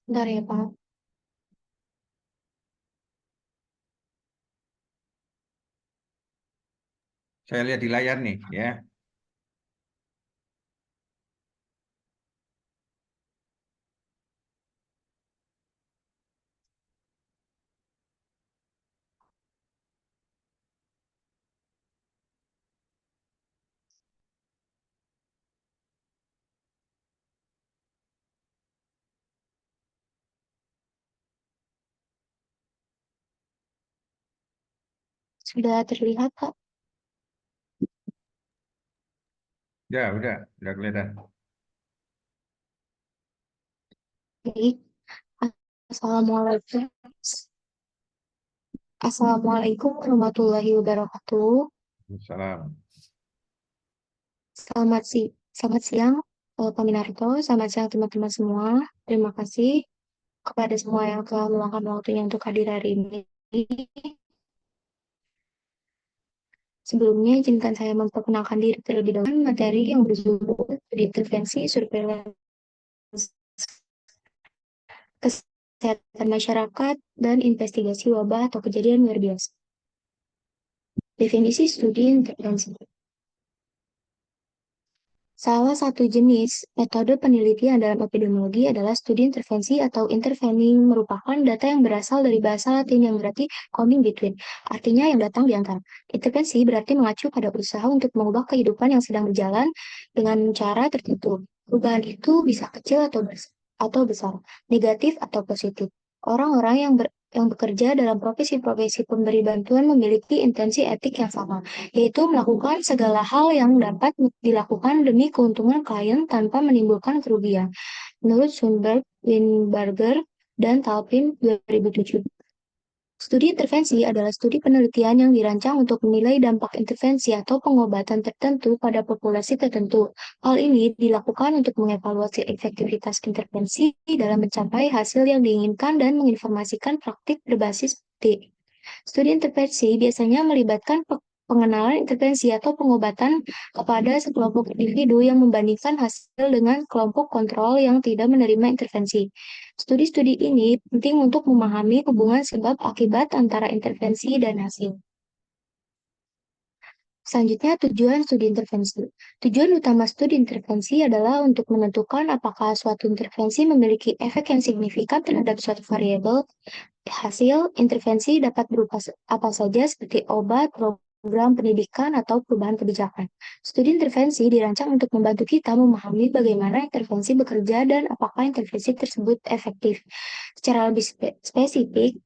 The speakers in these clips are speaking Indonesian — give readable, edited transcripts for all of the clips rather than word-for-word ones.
Bentar ya, Pak. Saya lihat di layar nih, ya. Sudah terlihat, Pak. Udah kelihatan. Baik. Assalamualaikum. Assalamualaikum warahmatullahi wabarakatuh. Salam. Selamat siang, Pak Minarto. Selamat siang, teman-teman semua. Terima kasih kepada semua yang telah meluangkan waktunya untuk hadir hari ini. Sebelumnya, izinkan saya memperkenalkan diri terlebih dahulu. Materi yang berjudul intervensi surveillance kesehatan masyarakat dan investigasi wabah atau kejadian luar biasa. Definisi studi intervensi. Salah satu jenis metode penelitian dalam epidemiologi adalah studi intervensi atau intervening, merupakan data yang berasal dari bahasa Latin yang berarti coming between, artinya yang datang di antara. Intervensi berarti mengacu pada usaha untuk mengubah kehidupan yang sedang berjalan dengan cara tertentu. Perubahan itu bisa kecil atau besar, negatif atau positif. Orang-orang yang bekerja dalam profesi-profesi pemberi bantuan memiliki intensi etik yang sama, yaitu melakukan segala hal yang dapat dilakukan demi keuntungan klien tanpa menimbulkan kerugian. Menurut Schoenberg, Weinberger, dan Talpin 2007. Studi intervensi adalah studi penelitian yang dirancang untuk menilai dampak intervensi atau pengobatan tertentu pada populasi tertentu. Hal ini dilakukan untuk mengevaluasi efektivitas intervensi dalam mencapai hasil yang diinginkan dan menginformasikan praktik berbasis bukti. Studi intervensi biasanya melibatkan pengenalan intervensi atau pengobatan kepada sekelompok individu yang membandingkan hasil dengan kelompok kontrol yang tidak menerima intervensi. Studi-studi ini penting untuk memahami hubungan sebab akibat antara intervensi dan hasil. Selanjutnya, tujuan studi intervensi. Tujuan utama studi intervensi adalah untuk menentukan apakah suatu intervensi memiliki efek yang signifikan terhadap suatu variabel. Hasil intervensi dapat berupa apa saja seperti obat, program pendidikan, atau perubahan kebijakan. Studi intervensi dirancang untuk membantu kita memahami bagaimana intervensi bekerja dan apakah intervensi tersebut efektif. Secara lebih spesifik,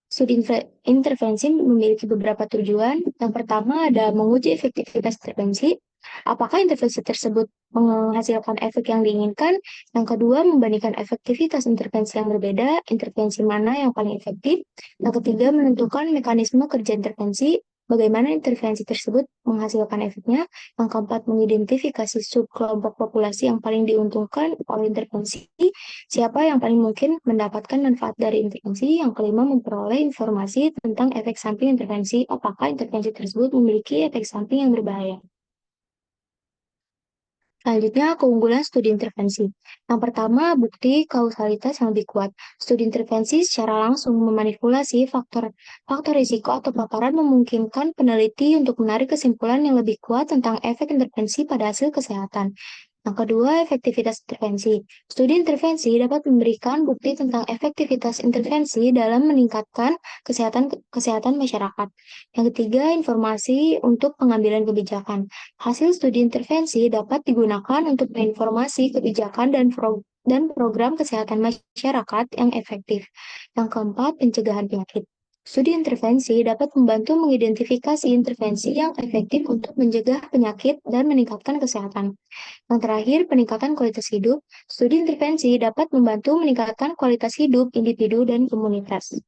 studi intervensi memiliki beberapa tujuan. Yang pertama ada menguji efektivitas intervensi. Apakah intervensi tersebut menghasilkan efek yang diinginkan? Yang kedua, membandingkan efektivitas intervensi yang berbeda, intervensi mana yang paling efektif. Yang ketiga, menentukan mekanisme kerja intervensi, bagaimana intervensi tersebut menghasilkan efeknya. Yang keempat, mengidentifikasi subkelompok populasi yang paling diuntungkan oleh intervensi, siapa yang paling mungkin mendapatkan manfaat dari intervensi. Yang kelima, memperoleh informasi tentang efek samping intervensi, apakah intervensi tersebut memiliki efek samping yang berbahaya. Selanjutnya, keunggulan studi intervensi. Yang pertama, bukti kausalitas yang lebih kuat. Studi intervensi secara langsung memanipulasi faktor risiko atau paparan, memungkinkan peneliti untuk menarik kesimpulan yang lebih kuat tentang efek intervensi pada hasil kesehatan. Yang kedua, efektivitas intervensi. Studi intervensi dapat memberikan bukti tentang efektivitas intervensi dalam meningkatkan kesehatan masyarakat. Yang ketiga, informasi untuk pengambilan kebijakan. Hasil studi intervensi dapat digunakan untuk menginformasi kebijakan dan program kesehatan masyarakat yang efektif. Yang keempat, pencegahan penyakit. Studi intervensi dapat membantu mengidentifikasi intervensi yang efektif untuk mencegah penyakit dan meningkatkan kesehatan. Yang terakhir, peningkatan kualitas hidup. Studi intervensi dapat membantu meningkatkan kualitas hidup individu dan komunitas.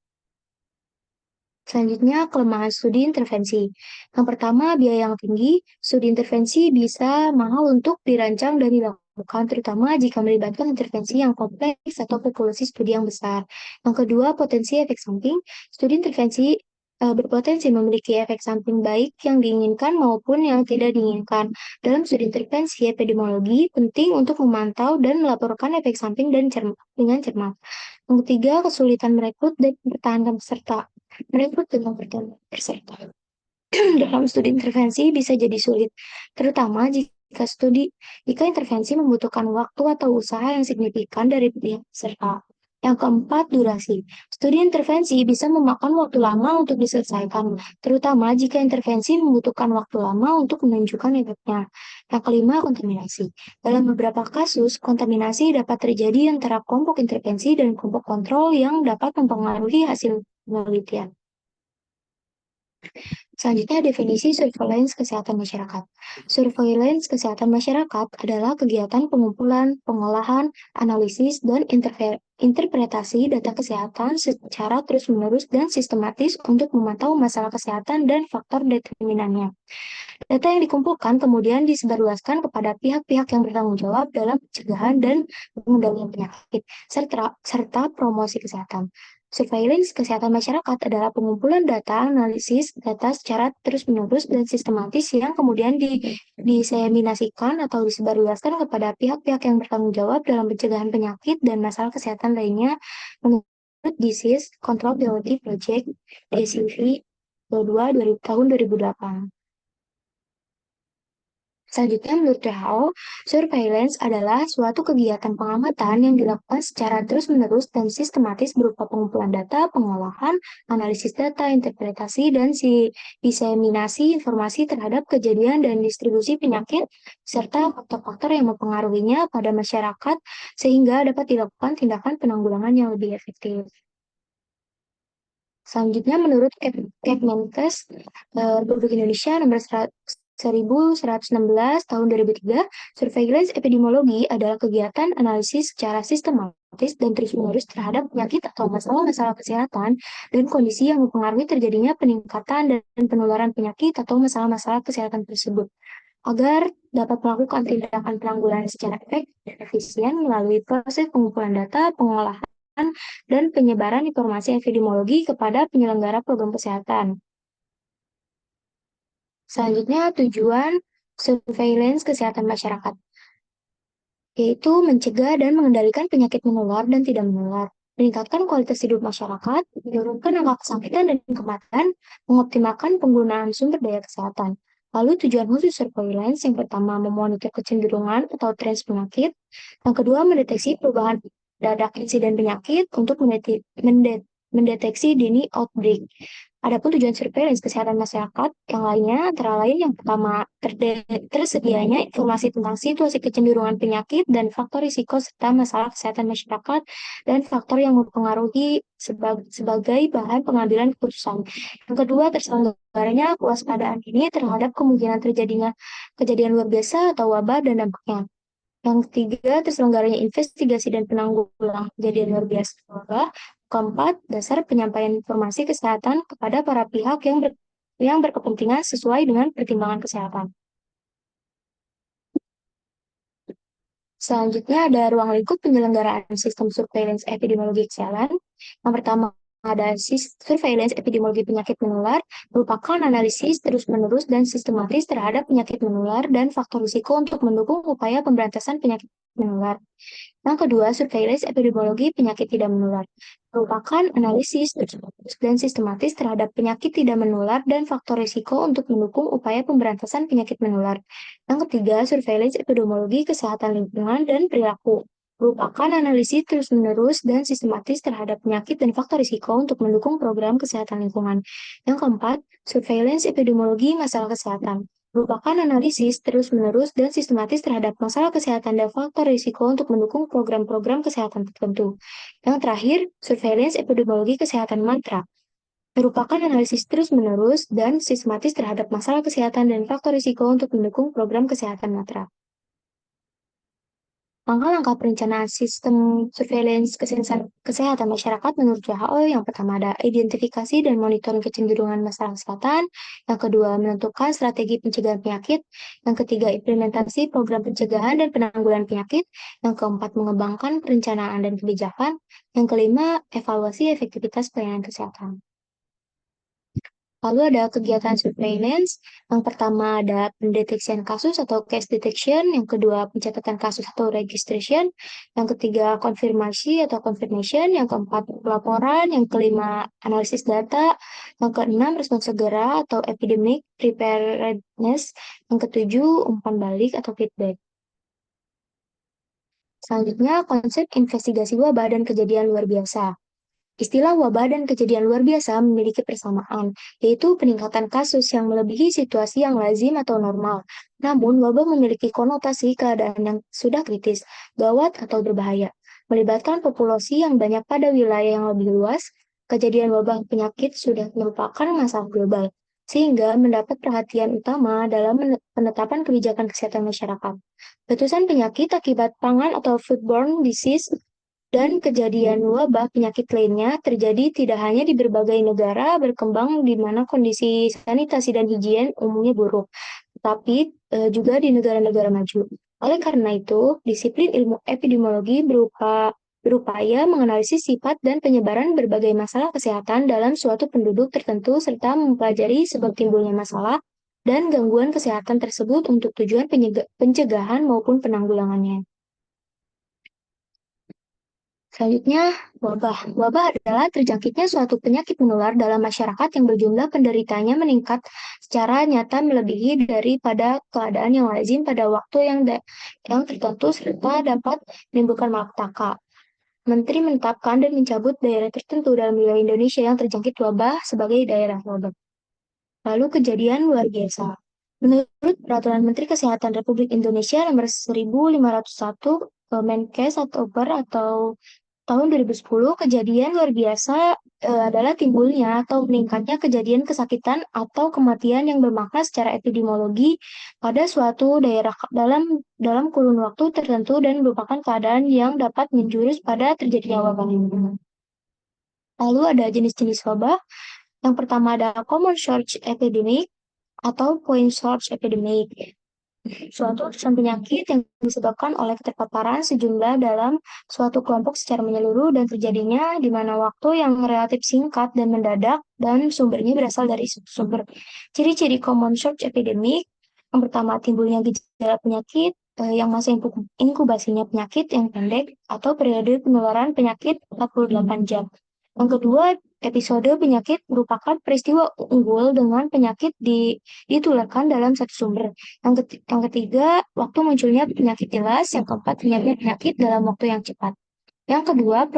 Selanjutnya, kelemahan studi intervensi. Yang pertama, biaya yang tinggi. Studi intervensi bisa mahal untuk dirancang dan dilakukan, terutama jika melibatkan intervensi yang kompleks atau populasi studi yang besar. Yang kedua, potensi efek samping. Studi intervensi berpotensi memiliki efek samping baik yang diinginkan maupun yang tidak diinginkan. Dalam studi intervensi epidemiologi, penting untuk memantau dan melaporkan efek samping dengan cermat. Yang ketiga, kesulitan merekrut dan mempertahankan peserta. Merekrut dan mempertahankan peserta dalam studi intervensi bisa jadi sulit, terutama jika intervensi membutuhkan waktu atau usaha yang signifikan dari pihak peserta. Yang keempat, durasi. Studi intervensi bisa memakan waktu lama untuk diselesaikan, terutama jika intervensi membutuhkan waktu lama untuk menunjukkan efeknya. Yang kelima, kontaminasi. Dalam beberapa kasus, kontaminasi dapat terjadi antara kelompok intervensi dan kelompok kontrol yang dapat mempengaruhi hasil penelitian. Selanjutnya, definisi surveillance kesehatan masyarakat. Surveillance kesehatan masyarakat adalah kegiatan pengumpulan, pengolahan, analisis, dan interpretasi data kesehatan secara terus-menerus dan sistematis untuk memantau masalah kesehatan dan faktor determinannya. Data yang dikumpulkan kemudian disebarluaskan kepada pihak-pihak yang bertanggung jawab dalam pencegahan dan pengendalian penyakit, serta promosi kesehatan. Surveillance kesehatan masyarakat adalah pengumpulan data, analisis data secara terus-menerus dan sistematis yang kemudian diseminasikan atau disebarluaskan kepada pihak-pihak yang bertanggung jawab dalam pencegahan penyakit dan masalah kesehatan lainnya menurut Disease Control Quality Project (DCV) 22 tahun 2008. Selanjutnya, menurut WHO, surveillance adalah suatu kegiatan pengamatan yang dilakukan secara terus-menerus dan sistematis berupa pengumpulan data, pengolahan, analisis data, interpretasi, dan diseminasi informasi terhadap kejadian dan distribusi penyakit, serta faktor-faktor yang mempengaruhinya pada masyarakat sehingga dapat dilakukan tindakan penanggulangan yang lebih efektif. Selanjutnya, menurut Kemenkes Republik Indonesia nomor 1116 tahun 2003, surveillance epidemiologi adalah kegiatan analisis secara sistematis dan terus-menerus terhadap penyakit atau masalah-masalah kesehatan dan kondisi yang mempengaruhi terjadinya peningkatan dan penularan penyakit atau masalah-masalah kesehatan tersebut, agar dapat melakukan tindakan penanggulangan secara efektif dan efisien melalui proses pengumpulan data, pengolahan, dan penyebaran informasi epidemiologi kepada penyelenggara program kesehatan. Selanjutnya, tujuan surveillance kesehatan masyarakat, yaitu mencegah dan mengendalikan penyakit menular dan tidak menular, meningkatkan kualitas hidup masyarakat, menurunkan angka kesakitan dan kematian, mengoptimalkan penggunaan sumber daya kesehatan. Lalu tujuan khusus surveillance yang pertama memonitor kecenderungan atau tren penyakit, yang kedua mendeteksi perubahan dadak insiden penyakit untuk mendeteksi dini outbreak. Adapun tujuan surveillance kesehatan masyarakat yang lainnya antara lain yang pertama tersedianya informasi tentang situasi kecenderungan penyakit dan faktor risiko serta masalah kesehatan masyarakat dan faktor yang mempengaruhi sebagai bahan pengambilan keputusan. Yang kedua, terselenggaranya kewaspadaan ini terhadap kemungkinan terjadinya kejadian luar biasa atau wabah dan dampaknya. Yang ketiga, terselenggaranya investigasi dan penanggulangan kejadian luar biasa atau wabah. Keempat, dasar penyampaian informasi kesehatan kepada para pihak yang berkepentingan sesuai dengan pertimbangan kesehatan. Selanjutnya ada ruang lingkup penyelenggaraan sistem surveillance epidemiologi kesehatan. Yang pertama ada surveillance epidemiologi penyakit menular, merupakan analisis terus-menerus dan sistematis terhadap penyakit menular dan faktor risiko untuk mendukung upaya pemberantasan penyakit menular. Yang kedua, surveillance epidemiologi penyakit tidak menular, merupakan analisis terus-menerus dan sistematis terhadap penyakit tidak menular dan faktor risiko untuk mendukung upaya pemberantasan penyakit menular. Yang ketiga, surveillance epidemiologi kesehatan lingkungan dan perilaku, merupakan analisis terus-menerus dan sistematis terhadap penyakit dan faktor risiko untuk mendukung program kesehatan lingkungan. Yang keempat, surveillance epidemiologi masalah kesehatan, merupakan analisis terus-menerus dan sistematis terhadap masalah kesehatan dan faktor risiko untuk mendukung program-program kesehatan tertentu. Yang terakhir, surveillance epidemiologi kesehatan matra, merupakan analisis terus-menerus dan sistematis terhadap masalah kesehatan dan faktor risiko untuk mendukung program kesehatan matra. Langkah-langkah perencanaan sistem surveillance kesehatan masyarakat menurut WHO yang pertama ada identifikasi dan monitoring kecenderungan masalah kesehatan, yang kedua menentukan strategi pencegahan penyakit, yang ketiga implementasi program pencegahan dan penanggulangan penyakit, yang keempat mengembangkan perencanaan dan kebijakan, yang kelima evaluasi efektivitas pelayanan kesehatan. Lalu ada kegiatan surveillance. Yang pertama ada pendeteksian kasus atau case detection, yang kedua pencatatan kasus atau registration, yang ketiga konfirmasi atau confirmation, yang keempat laporan, yang kelima analisis data, yang keenam respons segera atau epidemic preparedness, yang ketujuh umpan balik atau feedback. Selanjutnya konsep investigasi wabah dan kejadian luar biasa. Istilah wabah dan kejadian luar biasa memiliki persamaan, yaitu peningkatan kasus yang melebihi situasi yang lazim atau normal. Namun, wabah memiliki konotasi keadaan yang sudah kritis, gawat, atau berbahaya, melibatkan populasi yang banyak pada wilayah yang lebih luas. Kejadian wabah penyakit sudah merupakan masalah global, sehingga mendapat perhatian utama dalam penetapan kebijakan kesehatan masyarakat. Letusan penyakit akibat pangan atau foodborne disease dan kejadian wabah penyakit lainnya terjadi tidak hanya di berbagai negara berkembang di mana kondisi sanitasi dan higien umumnya buruk, tetapi juga di negara-negara maju. Oleh karena itu, disiplin ilmu epidemiologi berupaya menganalisis sifat dan penyebaran berbagai masalah kesehatan dalam suatu penduduk tertentu serta mempelajari sebab timbulnya masalah dan gangguan kesehatan tersebut untuk tujuan pencegahan maupun penanggulangannya. Selanjutnya, wabah. Wabah adalah terjangkitnya suatu penyakit menular dalam masyarakat yang berjumlah penderitanya meningkat secara nyata melebihi daripada keadaan yang lazim pada waktu yang tertentu serta dapat menimbulkan malapetaka. Menteri menetapkan dan mencabut daerah tertentu dalam wilayah Indonesia yang terjangkit wabah sebagai daerah wabah. Lalu kejadian luar biasa. Menurut Peraturan Menteri Kesehatan Republik Indonesia Nomor 1501 Menkes atau Per atau tahun 2010, kejadian luar biasa adalah timbulnya atau meningkatnya kejadian kesakitan atau kematian yang bermakna secara epidemiologi pada suatu daerah dalam kurun waktu tertentu dan merupakan keadaan yang dapat menjurus pada terjadinya wabah. Lalu ada jenis-jenis wabah. Yang pertama ada common source epidemic atau point source epidemic, suatu letusan penyakit yang disebabkan oleh keterpaparan sejumlah dalam suatu kelompok secara menyeluruh dan terjadinya di mana waktu yang relatif singkat dan mendadak dan sumbernya berasal dari sumber. Ciri-ciri common source epidemic, yang pertama timbulnya gejala penyakit yang masa inkubasinya penyakit yang pendek atau periode penularan penyakit 48 jam. Yang kedua, episode penyakit merupakan peristiwa unggul dengan penyakit ditularkan dalam satu sumber. Yang ketiga, waktu munculnya penyakit jelas. Yang keempat, penyakit penyakit dalam waktu yang cepat. Yang kedua,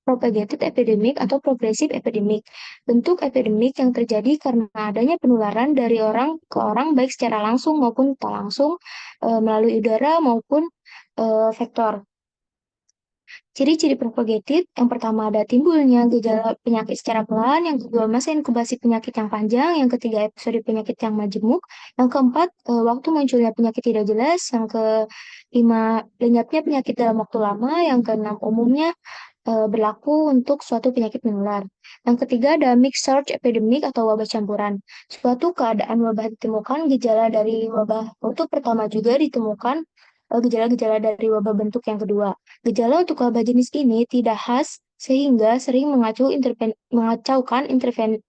propagated epidemic atau progressive epidemic. Bentuk epidemik yang terjadi karena adanya penularan dari orang ke orang baik secara langsung maupun tak langsung melalui udara maupun vektor. Ciri-ciri propagated, yang pertama ada timbulnya gejala penyakit secara pelan, yang kedua masa inkubasi penyakit yang panjang, yang ketiga episode penyakit yang majemuk, yang keempat waktu munculnya penyakit tidak jelas, yang kelima lenyapnya penyakit dalam waktu lama, yang keenam umumnya berlaku untuk suatu penyakit menular. Yang ketiga ada mixed source epidemic atau wabah campuran. Suatu keadaan wabah ditemukan, gejala dari wabah untuk pertama juga ditemukan gejala-gejala dari wabah bentuk yang kedua. Gejala untuk wabah jenis ini tidak khas sehingga sering mengacaukan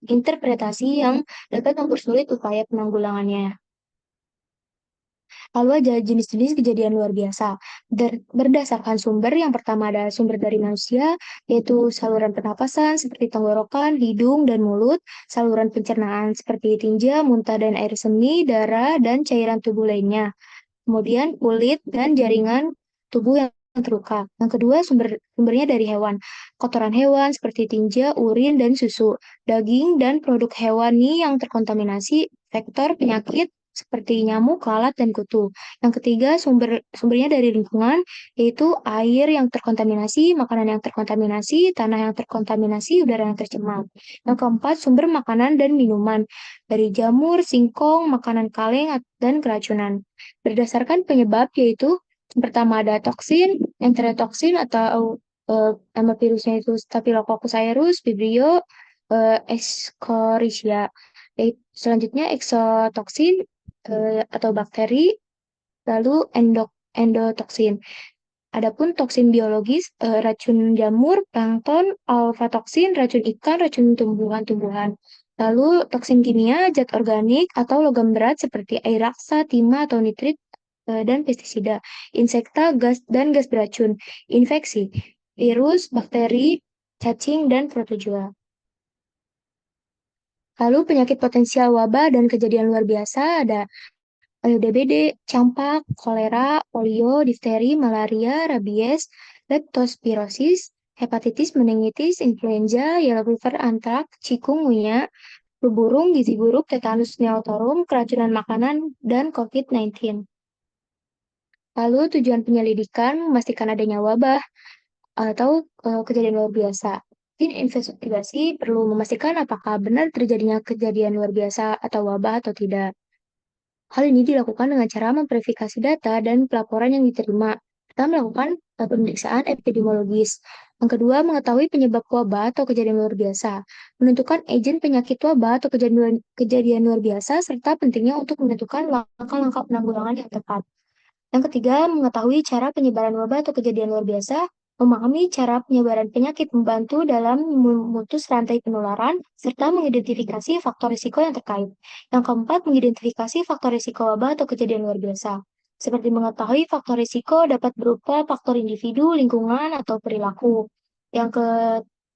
interpretasi yang dapat mempersulit upaya penanggulangannya. Lalu ada jenis-jenis kejadian luar biasa. Berdasarkan sumber, yang pertama ada sumber dari manusia, yaitu saluran pernapasan seperti tenggorokan, hidung, dan mulut, saluran pencernaan seperti tinja, muntah, dan air seni, darah, dan cairan tubuh lainnya. Kemudian kulit dan jaringan tubuh yang terluka. Yang kedua, sumbernya dari hewan. Kotoran hewan seperti tinja, urin, dan susu. Daging dan produk hewani yang terkontaminasi vektor penyakit seperti nyamuk, lalat, dan kutu. Yang ketiga, sumbernya dari lingkungan, yaitu air yang terkontaminasi, makanan yang terkontaminasi, tanah yang terkontaminasi, udara yang tercemar. Yang keempat, sumber makanan dan minuman, dari jamur, singkong, makanan kaleng, dan keracunan. Berdasarkan penyebab, yaitu yang pertama ada toksin, enterotoksin atau nama virusnya itu Staphylococcus aureus, Vibrio, Escherichia. Selanjutnya exotoksin atau bakteri, lalu endotoksin. Adapun toksin biologis, racun jamur, plankton, alfa toksin, racun ikan, racun tumbuhan-tumbuhan. Lalu toksin kimia, zat organik atau logam berat seperti air raksa, timah atau nitrit, dan pestisida, insekta, gas dan gas beracun, infeksi, virus, bakteri, cacing, dan protozoa. Lalu penyakit potensial wabah dan kejadian luar biasa ada DBD, campak, kolera, polio, difteri, malaria, rabies, leptospirosis, hepatitis, meningitis, influenza, yellow fever, antrak, chikungunya, flu burung, gizi buruk, tetanus neotorum, keracunan makanan, dan COVID-19. Lalu tujuan penyelidikan memastikan adanya wabah atau kejadian luar biasa. Tim investigasi perlu memastikan apakah benar terjadinya kejadian luar biasa atau wabah atau tidak. Hal ini dilakukan dengan cara memverifikasi data dan pelaporan yang diterima. Kita melakukan pemeriksaan epidemiologis. Yang kedua, mengetahui penyebab wabah atau kejadian luar biasa. Menentukan agen penyakit wabah atau kejadian luar biasa, serta pentingnya untuk menentukan langkah-langkah penanggulangan yang tepat. Yang ketiga, mengetahui cara penyebaran wabah atau kejadian luar biasa, memahami cara penyebaran penyakit membantu dalam memutus rantai penularan, serta mengidentifikasi faktor risiko yang terkait. Yang keempat, mengidentifikasi faktor risiko wabah atau kejadian luar biasa. Seperti mengetahui faktor risiko dapat berupa faktor individu, lingkungan, atau perilaku. Yang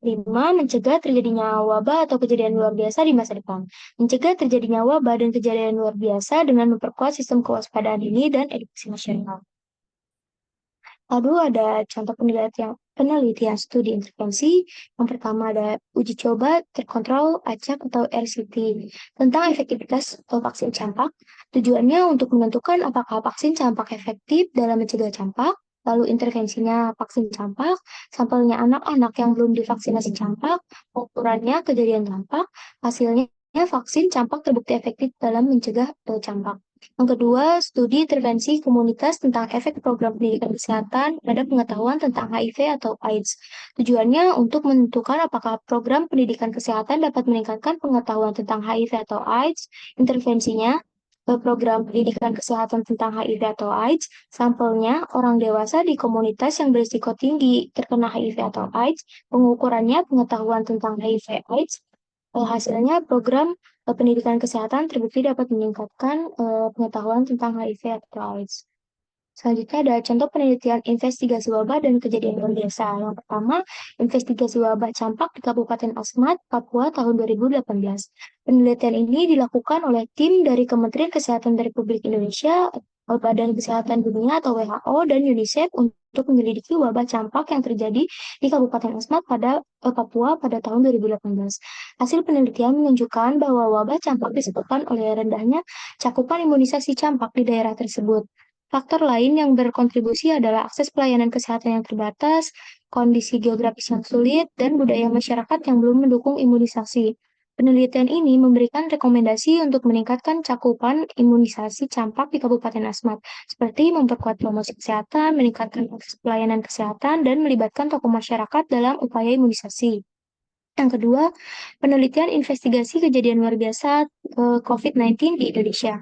kelima, mencegah terjadinya wabah atau kejadian luar biasa di masa depan. Mencegah terjadinya wabah dan kejadian luar biasa dengan memperkuat sistem kewaspadaan ini dan edukasi masyarakat. Lalu ada contoh penelitian studi intervensi. Yang pertama ada uji coba terkontrol acak atau RCT tentang efektivitas vaksin campak. Tujuannya untuk menentukan apakah vaksin campak efektif dalam mencegah campak. Lalu intervensinya vaksin campak, sampelnya anak-anak yang belum divaksinasi campak, ukurannya kejadian campak, hasilnya vaksin campak terbukti efektif dalam mencegah campak. Yang kedua, studi intervensi komunitas tentang efek program pendidikan kesehatan terhadap pengetahuan tentang HIV atau AIDS. Tujuannya untuk menentukan apakah program pendidikan kesehatan dapat meningkatkan pengetahuan tentang HIV atau AIDS. Intervensinya, program pendidikan kesehatan tentang HIV atau AIDS, sampelnya orang dewasa di komunitas yang berisiko tinggi terkena HIV atau AIDS, pengukurannya pengetahuan tentang HIV/AIDS, hasilnya program pendidikan kesehatan terbukti dapat meningkatkan pengetahuan tentang HIV atau AIDS. Selanjutnya ada contoh penelitian investigasi wabah dan kejadian luar biasa. Yang pertama, investigasi wabah campak di Kabupaten Asmat, Papua tahun 2018. Penelitian ini dilakukan oleh tim dari Kementerian Kesehatan Republik Indonesia, Badan Kesehatan Dunia atau WHO, dan UNICEF untuk menyelidiki wabah campak yang terjadi di Kabupaten Asmat Papua pada tahun 2018. Hasil penelitian menunjukkan bahwa wabah campak disebabkan oleh rendahnya cakupan imunisasi campak di daerah tersebut. Faktor lain yang berkontribusi adalah akses pelayanan kesehatan yang terbatas, kondisi geografis yang sulit, dan budaya masyarakat yang belum mendukung imunisasi. Penelitian ini memberikan rekomendasi untuk meningkatkan cakupan imunisasi campak di Kabupaten Asmat, seperti memperkuat promosi kesehatan, meningkatkan akses pelayanan kesehatan, dan melibatkan tokoh masyarakat dalam upaya imunisasi. Yang kedua, penelitian investigasi kejadian luar biasa COVID-19 di Indonesia.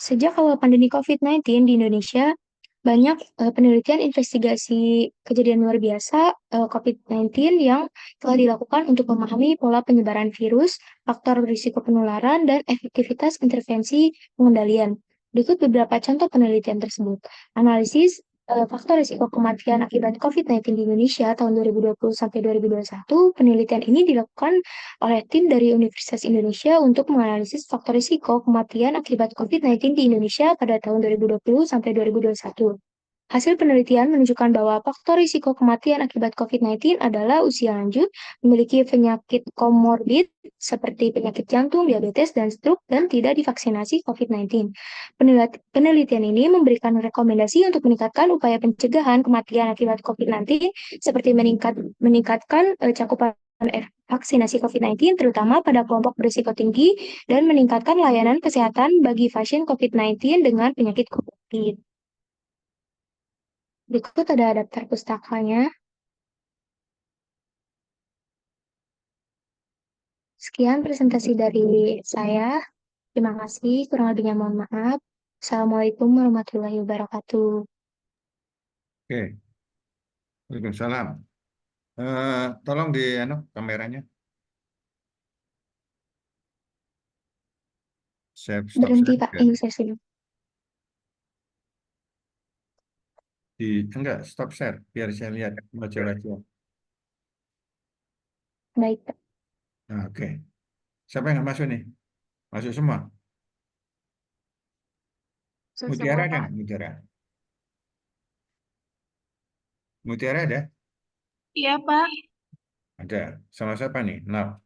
Sejak awal pandemi COVID-19 di Indonesia, banyak penelitian investigasi kejadian luar biasa COVID-19 yang telah dilakukan untuk memahami pola penyebaran virus, faktor risiko penularan, dan efektivitas intervensi pengendalian. Berikut beberapa contoh penelitian tersebut. Analisis faktor risiko kematian akibat COVID-19 di Indonesia tahun 2020 sampai 2021. Penelitian ini dilakukan oleh tim dari Universitas Indonesia untuk menganalisis faktor risiko kematian akibat COVID-19 di Indonesia pada tahun 2020 sampai 2021. Hasil penelitian menunjukkan bahwa faktor risiko kematian akibat COVID-19 adalah usia lanjut, memiliki penyakit komorbid seperti penyakit jantung, diabetes, dan stroke, dan tidak divaksinasi COVID-19. Penelitian ini memberikan rekomendasi untuk meningkatkan upaya pencegahan kematian akibat COVID-19, seperti meningkatkan cakupan vaksinasi COVID-19, terutama pada kelompok berisiko tinggi, dan meningkatkan layanan kesehatan bagi pasien COVID-19 dengan penyakit COVID. Berikut ada daftar pustakanya. Sekian presentasi dari saya. Terima kasih. Kurang lebihnya mohon maaf. Assalamualaikum warahmatullahi wabarakatuh. Oke, Waalaikumsalam. Tolong di kameranya. Stop Berhenti, Pak. share. Ini saya sudah. Enggak, stop share. Biar saya lihat wajah-wajah. Baik, Pak. Nah, oke. Siapa yang nggak masuk nih? Masuk semua. Mutiara Semua, ada Pak. nggak? Mutiara. Mutiara ada? Iya, Pak. Ada. Sama siapa nih? Nah,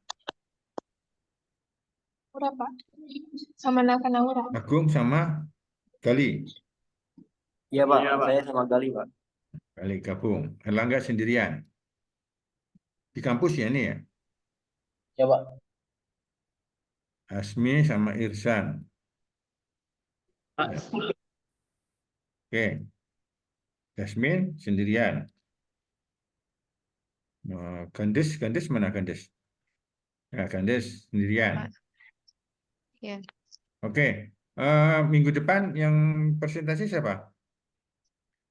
Naura, Pak. Sama Naka Naura. Agung sama Gali. Iya Pak, saya sama Gali Pak. Gali gabung. Erlangga sendirian. Di kampus ya ini ya? Ya Pak. Asmi sama Irsan. Ya. Oke. Jasmine sendirian. Gandes mana Gandes? Ya, Gandes sendirian. Pak. Ya. Oke. Minggu depan yang presentasi siapa?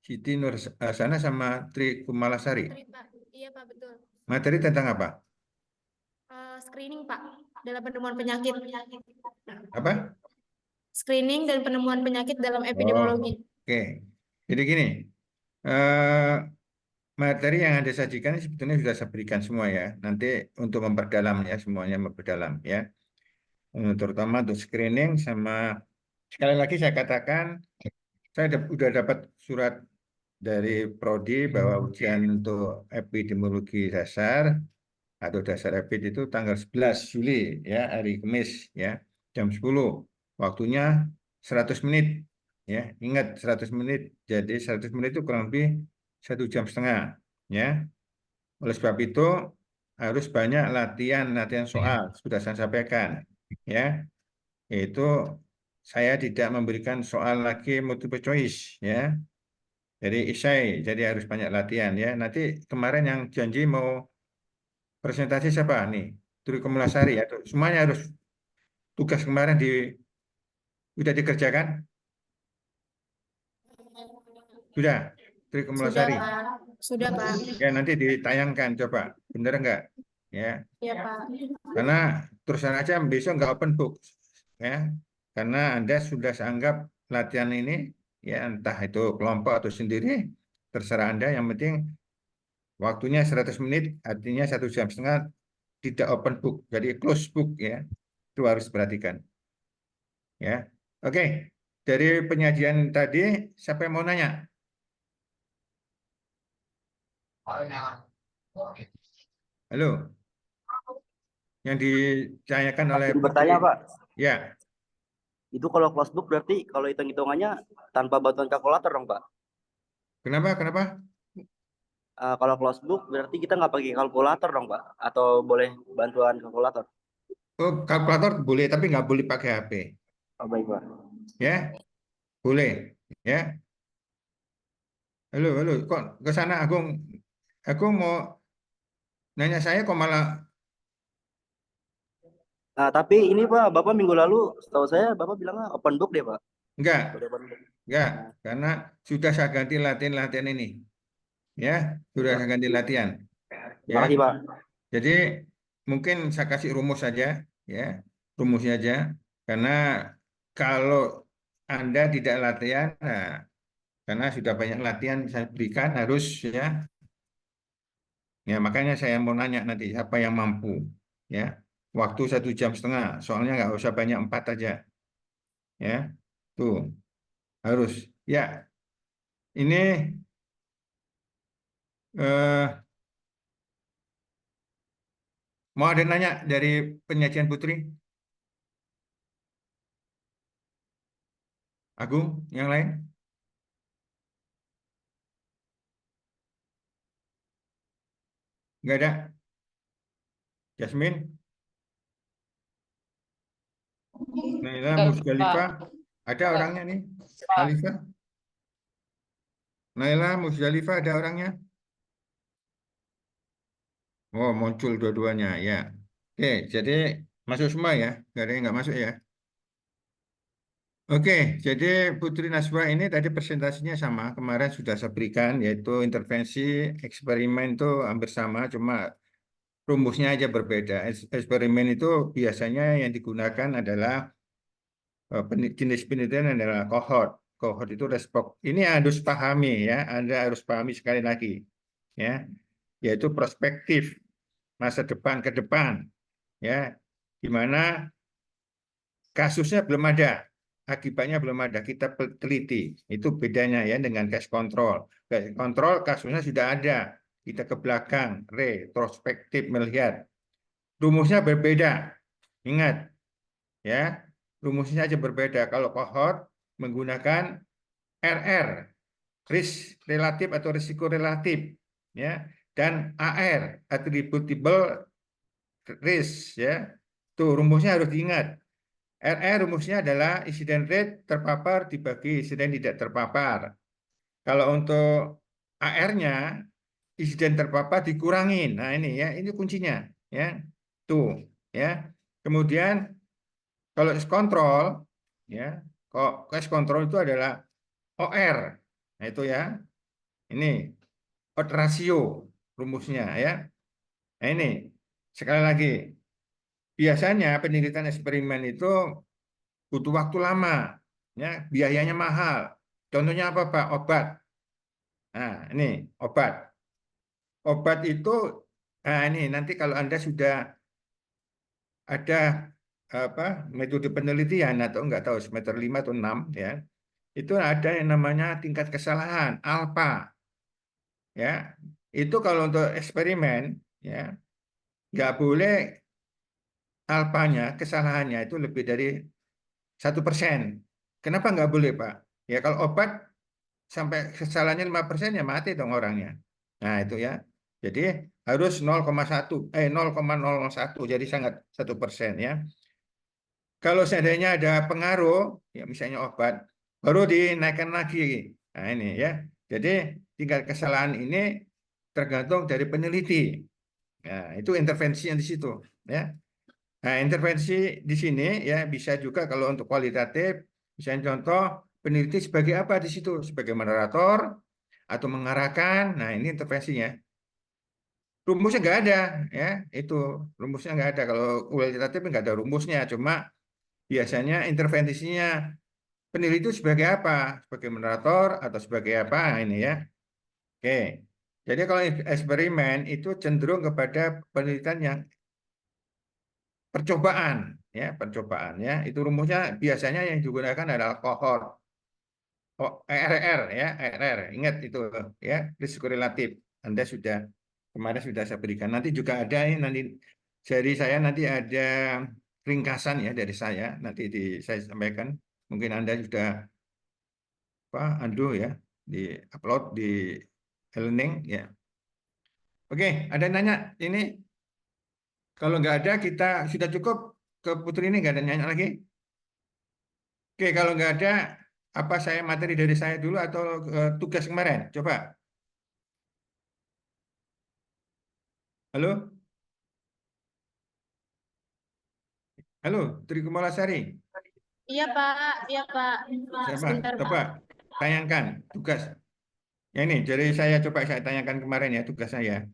Siti Nur Sana sama Tri Kumalasari. Materi, Pak. Iya, Pak, betul. Materi tentang apa? Screening, Pak, dalam penemuan penyakit. Apa? Screening dan penemuan penyakit dalam Oh, epidemiologi. oke. Jadi gini, eh, materi yang Anda sajikan sebetulnya sudah saya berikan semua ya. Nanti untuk memperdalam ya, semuanya memperdalam ya. Terutama untuk screening sama sekali lagi saya katakan, saya sudah dapat surat dari Prodi bahwa ujian untuk epidemiologi dasar atau dasar epid itu tanggal 11 Juli ya, hari Kamis ya, jam 10. Waktunya 100 menit ya. Ingat 100 menit. Jadi 100 menit itu kurang lebih 1,5 jam ya. Oleh sebab itu harus banyak latihan soal sudah saya sampaikan ya. Yaitu saya tidak memberikan soal lagi multiple choice ya. Jadi esai, jadi harus banyak latihan ya. Nanti kemarin yang janji mau presentasi siapa nih? Turi Kemulasari ya. Semuanya harus tugas kemarin sudah dikerjakan? Sudah, Turi Sudah, Kemulasari. Pak. Sudah, Pak. Ya nanti ditayangkan coba, bener enggak? Ya, Iya, Pak. karena terus aja besok nggak open book ya, karena Anda sudah seanggap latihan ini ya entah itu kelompok atau sendiri terserah Anda. Yang penting waktunya 100 menit, artinya 1,5 jam, tidak open book, jadi close book ya. Itu harus diperhatikan. Ya, oke. Dari penyajian tadi, siapa yang mau nanya? Halo, yang ditanyakan oleh Jadi Putri. bertanya Pak, Ya, itu kalau close book berarti kalau hitung-hitungannya tanpa bantuan kalkulator dong Pak? kenapa? Kenapa? Kalau close book berarti kita nggak pakai kalkulator dong Pak? Atau boleh bantuan kalkulator? Oh, kalkulator boleh, tapi nggak boleh pakai HP. Oh baik Pak. Ya, boleh. Ya, halo, halo. Kok ke sana, Agung? Aku mau nanya saya kok malah Tapi ini Pak, Bapak minggu lalu setahu saya Bapak bilangnya open book deh Pak. enggak, Udah open book. enggak, karena sudah saya ganti latihan-latihan ini. Ya, sudah saya ganti latihan. Ya, Makasih Pak. jadi mungkin saya kasih rumus saja, ya, rumusnya aja. Karena kalau Anda tidak latihan, nah, karena sudah banyak latihan saya berikan harus ya. Ya, makanya saya mau nanya nanti siapa yang mampu. Ya, waktu 1,5 jam, soalnya nggak usah banyak 4 aja. Ya, tuh harus. Ya, ini eh, mau ada nanya dari penyajian Putri? Agung, yang lain? Nggak ada? Jasmine? Naila Musdalifa? Ada orangnya nih? Khalifa? Naila Musdalifa ada orangnya? Oh, muncul dua-duanya, ya. Oke, jadi masuk semua ya? Nggak ada yang nggak masuk ya? Oke, jadi Putri Naswa ini tadi presentasinya sama, kemarin sudah saya berikan, yaitu intervensi eksperimen itu hampir sama, cuma rumusnya aja berbeda. Eksperimen itu biasanya yang digunakan adalah jenis penelitian adalah cohort. Cohort itu respon. Ini harus pahami ya, Anda harus pahami sekali lagi ya, yaitu prospektif masa depan ke depan ya, di mana kasusnya belum ada, akibatnya belum ada, kita teliti. Itu bedanya ya dengan case control. Case control kasusnya sudah ada, kita ke belakang, retrospektif melihat. Rumusnya berbeda. Ingat ya, rumusnya aja berbeda. Kalau cohort menggunakan RR, risk relatif atau risiko relatif ya, dan AR, attributable risk ya. Tuh rumusnya harus diingat. RR rumusnya adalah insiden rate terpapar dibagi insiden tidak terpapar. Kalau untuk AR-nya insiden terpapar dikurangin. Nah, ini ya, ini kuncinya ya. Tuh, ya. Kemudian kalau case control ya, kok case control itu adalah OR. Nah, itu ya. Ini odds ratio rumusnya ya. Nah, ini sekali lagi, biasanya penelitian eksperimen itu butuh waktu lama, ya, biayanya mahal. Contohnya apa, Pak? Obat. Nah, ini obat. Obat itu, nah ini nanti kalau Anda sudah ada apa metode penelitian atau enggak tahu semester 5 atau 6 ya, itu ada yang namanya tingkat kesalahan alfa ya. Itu kalau untuk eksperimen ya, nggak boleh alfanya kesalahannya itu lebih dari 1%. Kenapa nggak boleh, Pak? Ya kalau obat sampai kesalahannya 5% ya mati dong orangnya. Nah, itu ya. Jadi harus 0,1 jadi sangat 1% ya. Kalau seandainya ada pengaruh ya misalnya obat baru dinaikkan lagi. Nah, ini ya. Jadi tingkat kesalahan ini tergantung dari peneliti. Nah, itu intervensi yang di situ ya. Nah, intervensi di sini ya bisa juga kalau untuk kualitatif, misalnya contoh peneliti sebagai apa di situ? Sebagai moderator atau mengarahkan. Nah, ini intervensinya. Rumusnya nggak ada ya, itu rumusnya nggak ada. Kalau kualitatif nggak ada rumusnya, cuma biasanya intervensinya peneliti itu sebagai apa? Sebagai moderator atau sebagai apa? Nah, ini ya. Oke. Jadi kalau eksperimen itu cenderung kepada penelitian yang percobaan ya, percobaan ya. Itu rumusnya biasanya yang digunakan adalah cohort. Oh, RR ya, RR. Ingat itu ya, risiko relatif. Anda sudah kemarin sudah saya berikan. Nanti juga ada ini nanti dari saya nanti ada ringkasan ya dari saya nanti saya sampaikan. Mungkin Anda sudah apa Ando ya di upload di e-learning ya. Oke, ada yang nanya ini kalau nggak ada kita sudah cukup ke Putri ini nggak ada nanya lagi. Oke, kalau nggak ada, apa saya materi dari saya dulu atau tugas kemarin? Coba. Halo? Halo, Tri Kumalasari. Iya, Pak. Iya, Pak. Siapa? Sebentar, Pak. Coba tayangkan tugas. Ya ini, dari saya coba saya tanyakan kemarin ya tugas saya.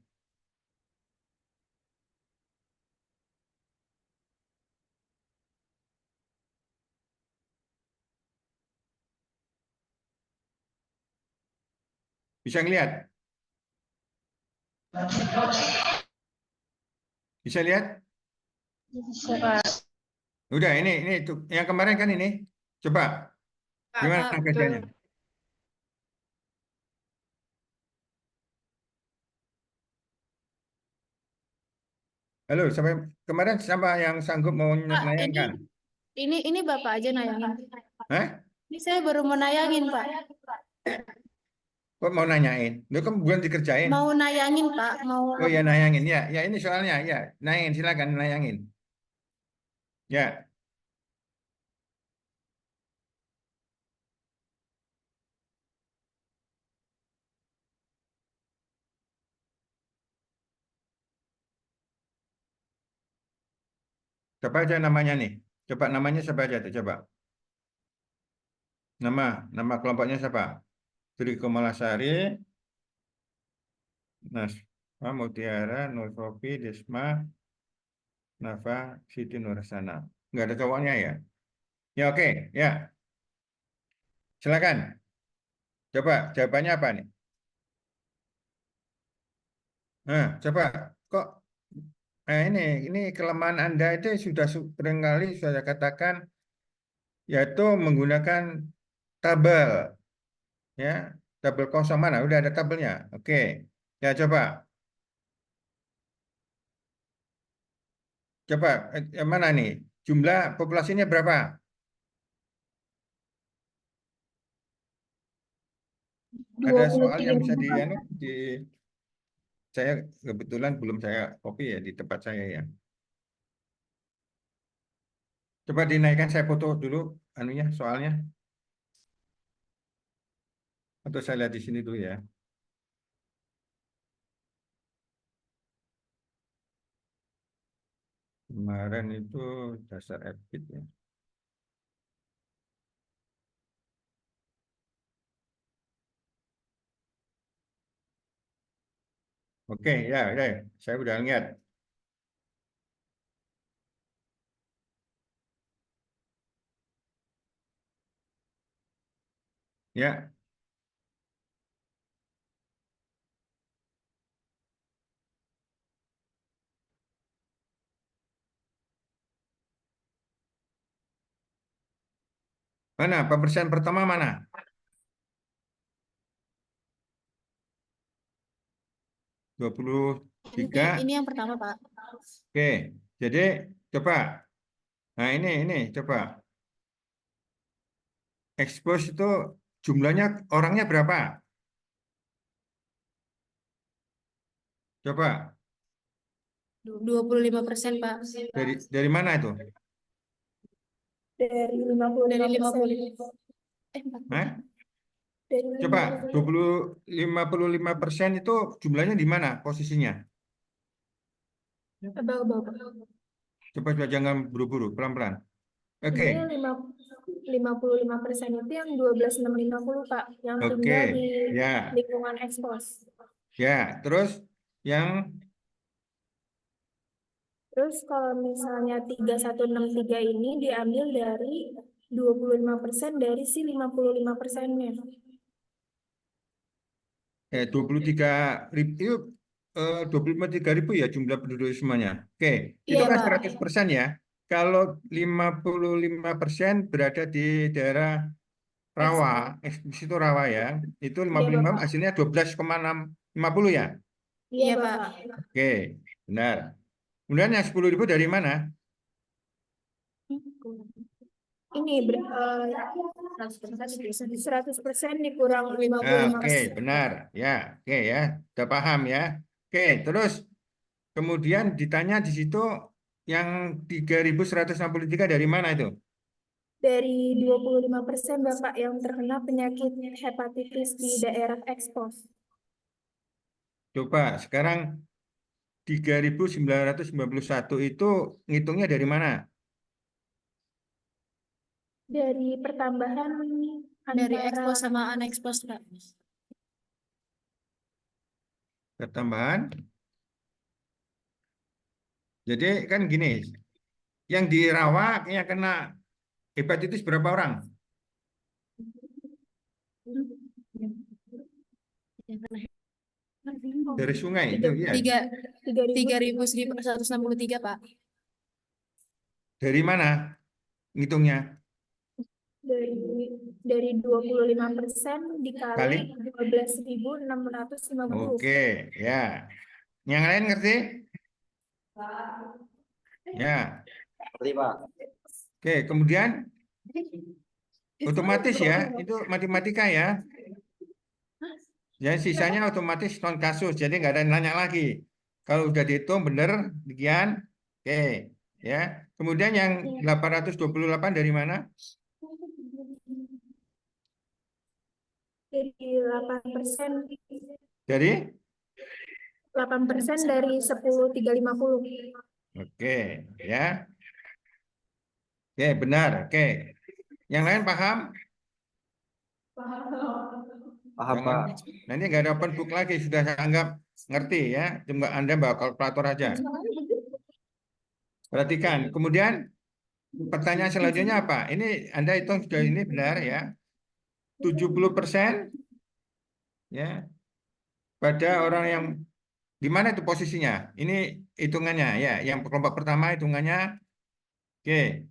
Bisa ngelihat? Bisa lihat? Bisa, Pak. Udah, ini yang kemarin kan ini. Coba, Pak, gimana Pak, betul. kerjanya? Halo, sampai kemarin siapa yang sanggup mau Pak, menayangkan? ini Bapak aja nayangin. Hah? Ini saya baru mau nayangin, Pak. Kok mau nanyain? Lu kan bukan dikerjain. Mau nayangin, Pak. Mau Oh ya nayangin ya, ya ini soalnya ya, nayangin silakan nayangin. Ya, siapa aja namanya nih? Coba namanya siapa aja tuh? Coba nama kelompoknya siapa? Tri Komalasari, Nasma Mutiara, Nur Sofi, Desma, Nafa, Siti Nursana. Nggak ada cowoknya ya? Ya oke, ya. Silakan. Coba jawabannya apa nih? Nah, coba kok ini kelemahan Anda itu sudah seringkali saya katakan yaitu menggunakan tabel ya, tabel kosong mana? Udah ada tabelnya. Oke. Ya coba coba yang mana nih? Jumlah populasinya berapa? Ada soal yang bisa 23.000, Pak. di saya kebetulan belum saya copy ya di tempat saya ya. Coba dinaikkan saya foto dulu anunya soalnya atau saya lihat di sini dulu ya. Kemarin itu dasar EBIT ya. Oke, ya, ya, saya udah lihat. Ya, mana persen pertama mana? 23. Ini yang pertama, Pak. Oke, jadi coba. Nah, ini coba. Expose itu jumlahnya orangnya berapa? Coba 25%, Pak. dari mana itu? Dari Dari 55%. 55. 40. Hah? Dari Coba 55%. 55% itu jumlahnya di mana posisinya? Abang-abang. Coba jangan buru-buru, pelan-pelan. Oke, Sebenarnya 55% itu yang 12.650, Pak, yang oke, tinggal di ya, lingkungan ekspos. ya. Terus yang Terus kalau misalnya 3163 ini diambil dari 25% dari si 55%-nya. 23.000 itu 23.000 ya jumlah penduduk semuanya. Oke, itu Iya, kan Pak. 100% ya. Kalau 55% berada di daerah rawa, eksklusi itu rawa ya, itu Iya, 55 Bapak. hasilnya 12,650 ya. Iya, Iya, Bapak. Pak. Oke, benar. Kemudian yang 10.000 dari mana? Ini 100% dikurang Nah, 55%. oke, benar. Ya, oke ya, udah paham ya. Oke, terus kemudian ditanya di situ yang 3.163 dari mana itu? Dari 25% Bapak yang terkena penyakit hepatitis di daerah ekspos. Coba sekarang 3.991 itu ngitungnya dari mana? Dari pertambahan Dari antara ekspos sama unexpos, Pak. Pertambahan. Jadi kan gini, yang dirawat yang kena hepatitis berapa orang? Dari sungai itu ya. Tiga 3.000 3.163, Pak. Dari mana ngitungnya? dari 25% dikali Kali? 12.650. Oke, ya. Yang lain ngerti? Ya. Ngerti, Pak. Oke, kemudian otomatis ya, itu matematika ya. Ya, sisanya otomatis non kasus, jadi nggak ada yang nanya lagi. Kalau udah dihitung bener, demikian, oke, ya. Kemudian yang 828 dari mana? Dari 8%, Dari? 8% dari 10.350. Oke, ya. Oke, benar. Oke. Yang lain paham? Paham, Jangan, Pak. nanti nggak ada open book lagi, sudah saya anggap ngerti ya. Cuma Anda bawa kalkulator aja. Perhatikan. Kemudian pertanyaan selanjutnya apa? Ini Anda hitung sudah ini benar ya. 70% ya pada orang yang di mana itu posisinya? Ini hitungannya ya. Yang kelompok pertama hitungannya oke.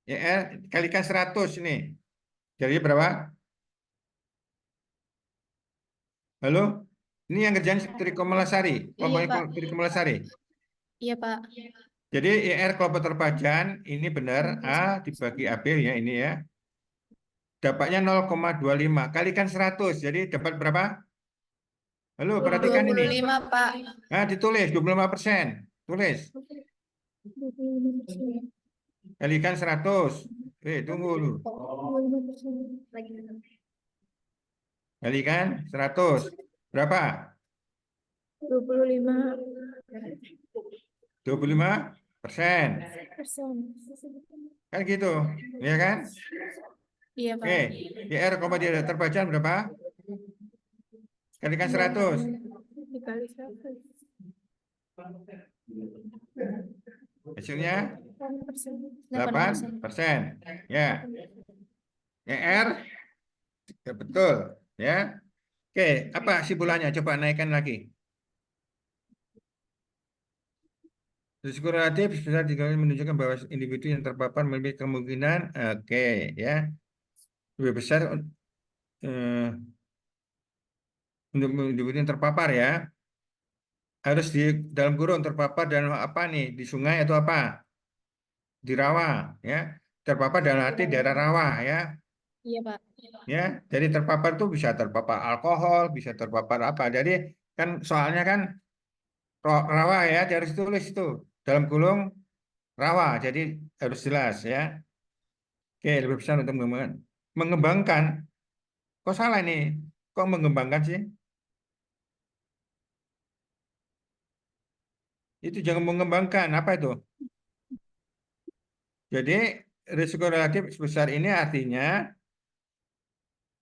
Ya, kalikan 100 ini. Jadi berapa? Halo? Ini yang kerjaan Tri Komalasari. Iya, Pak. Tri Komalasari. Iya, Pak. Jadi IR kelompok terpajan ini benar A dibagi AB ya ini ya. Dapatnya 0,25 kalikan 100. Jadi dapat berapa? Halo, perhatikan ini. 25, Pak. Nah, ditulis 25%. Tulis. 25%. Kalikan 100. Tunggu dulu. 25%. Lagi. Kalikan 100. Berapa? 25%. 25%. Kan gitu. Ya kan? Iya, Pak. Oke. IR kelompok tidak terpajan berapa? Kalikan 100. Dikali 100. Hasilnya 8%. 8%. Ya. IR ya, betul. Ya. Oke, apa simpulannya? Coba naikkan lagi. Risiko relatif bisa menunjukkan bahwa individu yang terpapar memiliki kemungkinan, oke, ya, lebih besar untuk individu yang terpapar ya. Harus di dalam kurung terpapar dan apa nih di sungai atau apa? Di rawa, ya. Terpapar dalam arti daerah rawa, ya. Iya, Pak. Ya, jadi terpapar tuh bisa terpapar alkohol, bisa terpapar apa. Jadi kan soalnya kan rawa ya, harus tulis itu dalam kurung rawa. Jadi harus jelas ya. Oke, lebih besar untuk mengembangkan. Kok salah ini? Kok mengembangkan sih? Itu jangan mengembangkan. Apa itu? Jadi risiko relatif sebesar ini artinya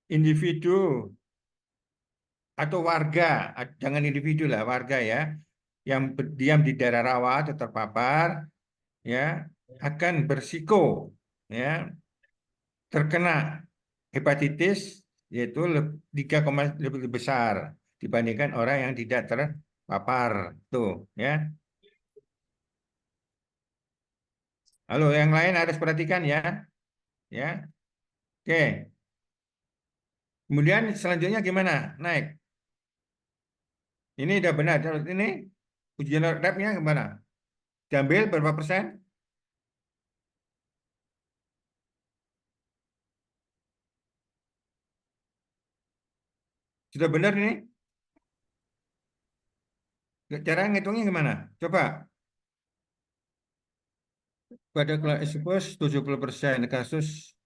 individu atau warga, jangan individu lah, warga ya, yang berdiam di daerah rawa atau terpapar, ya, akan bersiko, ya, terkena hepatitis yaitu 3, lebih besar dibandingkan orang yang tidak terpapar, tuh, ya. Halo, yang lain harus perhatikan ya, ya. Oke. Kemudian selanjutnya gimana? Naik. Ini udah benar. Ini ujian labnya gimana? Diambil berapa persen? Sudah benar ini? Cara ngitungnya gimana? Coba. Pada kelas expose 70% kasus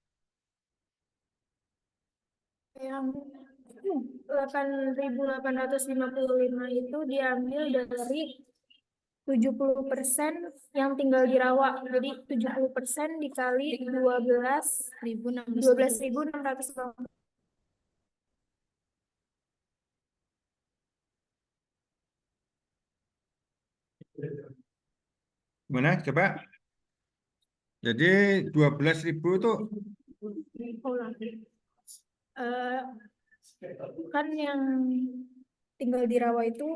Yang 8.855 itu diambil dari 70% yang tinggal di rawa. Jadi 70% dikali 12.650. gimana? Coba. Jadi 12.000 itu Kan yang tinggal di rawa itu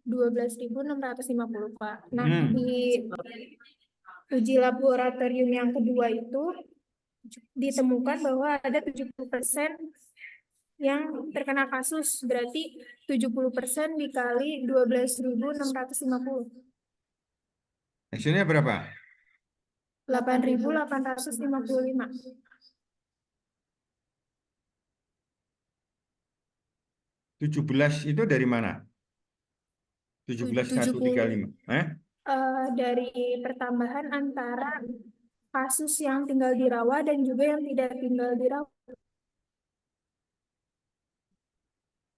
12.650, Pak. Nah, di uji laboratorium yang kedua itu ditemukan bahwa ada 70% yang terkena kasus, berarti 70% dikali 12.650. hasilnya berapa? 8.855. 17 itu dari mana? 17.135. Dari pertambahan antara kasus yang tinggal di rawa dan juga yang tidak tinggal di rawa.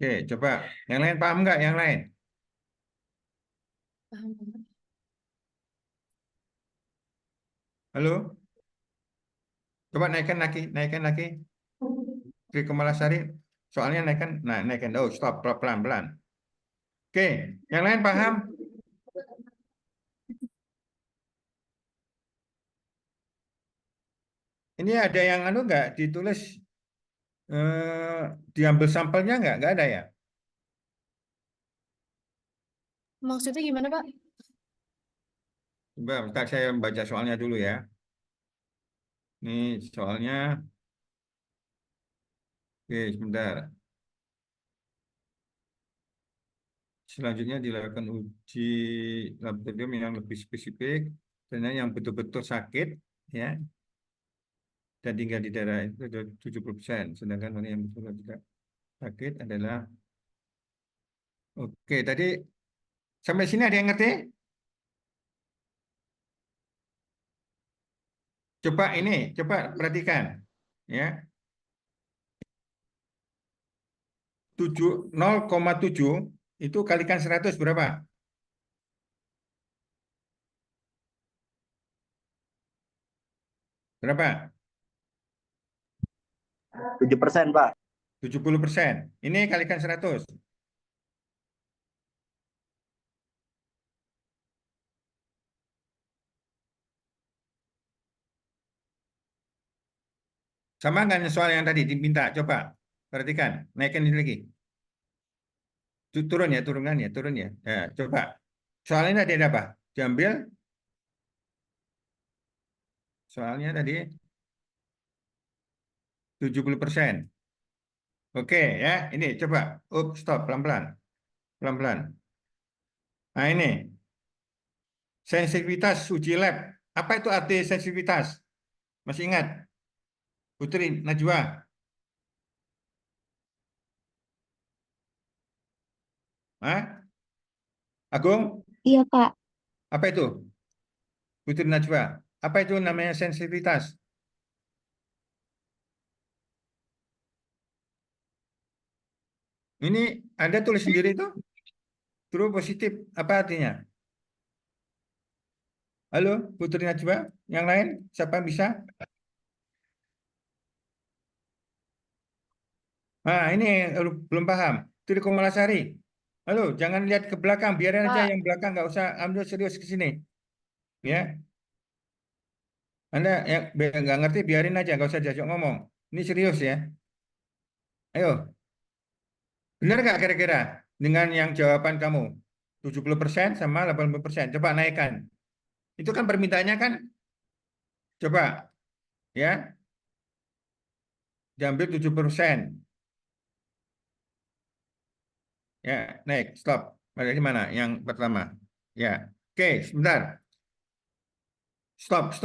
Oke, coba. Yang lain paham nggak? Yang lain? Paham, Pak. Halo? Coba naikkan lagi, naikkan lagi. Tri Kemalasari. Soalnya naikkan, nah naikkan. Oh, stop, pelan-pelan. Oke, yang lain paham? Ini ada yang nggak ditulis diambil sampelnya nggak? Nggak ada ya? Maksudnya gimana, Pak? Coba, bentar saya baca soalnya dulu ya. Ini soalnya, oke sebentar. Selanjutnya dilakukan uji laboratorium yang lebih spesifik, dan yang betul-betul sakit, ya, dan tinggal di daerah itu 70%. Sedangkan orang yang betul-betul tidak sakit adalah, oke, tadi sampai sini ada yang ngerti? Coba ini, coba perhatikan, ya. 0,7 itu kalikan 100 berapa? Berapa? 7%, Pak. 70%. Ini kalikan 100. Sama nggak soal yang tadi diminta? Coba perhatikan, naikkan ini lagi. Turun ya, turun ya. Ya, coba. Soalnya tadi ada apa? Diambil. Soalnya tadi 70%. Oke ya, ini coba. Stop, pelan-pelan. Pelan-pelan. Nah ini, sensitivitas uji lab. Apa itu arti sensitivitas? Masih ingat? Putri Najwa. Hah? Agung? Iya, Kak. Apa itu? Putri Najwa. Apa itu namanya sensitivitas? Ini Anda tulis sendiri itu? True positif. Apa artinya? Halo, Putri Najwa. Yang lain? Siapa bisa? Nah, ini belum paham. Tiri Komalasari. Halo, jangan lihat ke belakang. Biarin aja Pak, yang belakang. Nggak usah ambil serius ke sini. Ya, Anda yang nggak ngerti, biarin aja. Nggak usah diajak ngomong. Ini serius ya. Ayo, benar nggak kira-kira dengan yang jawaban kamu? 70% sama 80%. Coba naikkan. Itu kan permintaannya kan? Coba, ya. Diambil 70%. Ya, naik. Stop. Dari mana? Yang pertama. Ya. Oke, sebentar. Stop.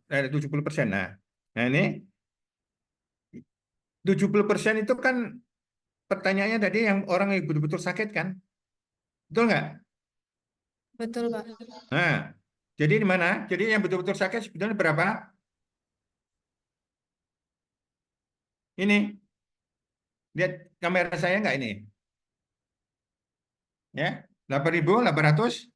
Dari 70%. Nah ini 70% itu kan pertanyaannya tadi yang orang yang betul-betul sakit kan? Betul nggak? betul, Pak. Nah, jadi di mana? Jadi yang betul-betul sakit sebetulnya berapa? Ini. Lihat kamera saya nggak ini? Ya, 8.856.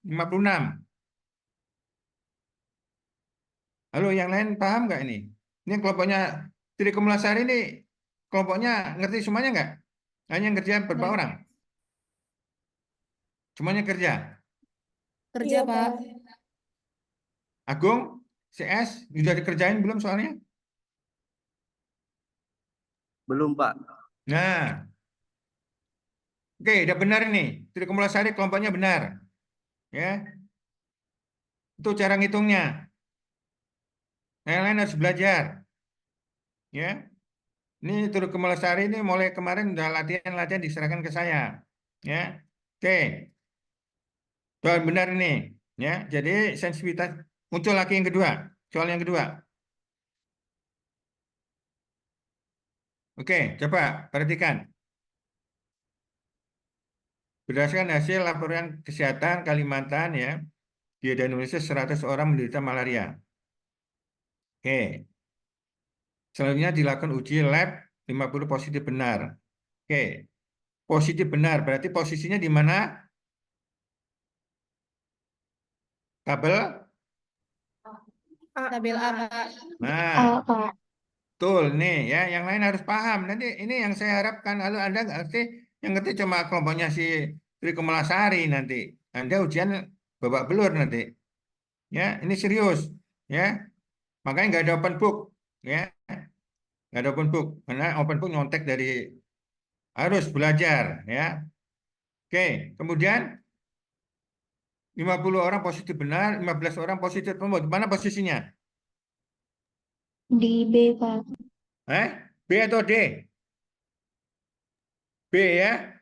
Halo, yang lain paham nggak ini? Ini kelompoknya Trikumlasari ini kelompoknya ngerti semuanya nggak? Hanya kerja berapa Ngerti. orang? Semuanya kerja. Kerja, Iya, Pak. Agung, CS, sudah dikerjain belum soalnya? Belum, Pak. Nah, oke, udah benar ini. Trikumlasari kelompoknya benar. Ya, itu cara ngitungnya. Yang lain harus belajar. Ya, ini Trikumlasari ini mulai kemarin udah latihan diserahkan ke saya. Ya, oke, soal benar ini. Ya, jadi sensitivitas muncul lagi yang kedua. Soal yang kedua. Oke, coba perhatikan. Berdasarkan hasil laporan kesehatan Kalimantan ya, di Indonesia 100 orang menderita malaria. Oke. Selanjutnya dilakukan uji lab 50 positif benar. Oke. Positif benar berarti posisinya di mana? Kabel. Tabel A, Pak. Nah, Kak. betul nih ya. Yang lain harus paham. Nanti ini yang saya harapkan. Lalu Anda nggak ngerti, yang ngerti cuma kelompoknya si Tri Kemalasari nanti. Anda ujian babak belur nanti. Ya, ini serius. Ya, makanya nggak ada open book. ya. Nggak ada open book karena open book nyontek dari harus belajar, ya. Oke, kemudian 50 orang positif benar, 15 orang positif remote. Mana posisinya? Di B, Pak. B atau D? B ya.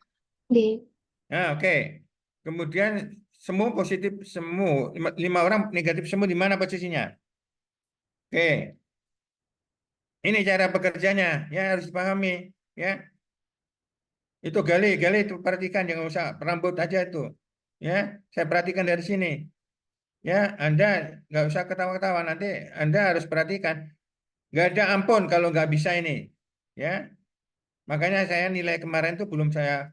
D. Nah, oke. Kemudian semua positif semua, 5 orang negatif semua di mana posisinya? Oke. Ini cara bekerjanya, ya harus dipahami, ya. Itu gali itu perhatikan, jangan usah rambut aja itu, ya. Saya perhatikan dari sini, ya. Anda nggak usah ketawa-ketawa, nanti Anda harus perhatikan. Nggak ada ampun kalau nggak bisa ini, ya. Makanya saya nilai kemarin itu belum saya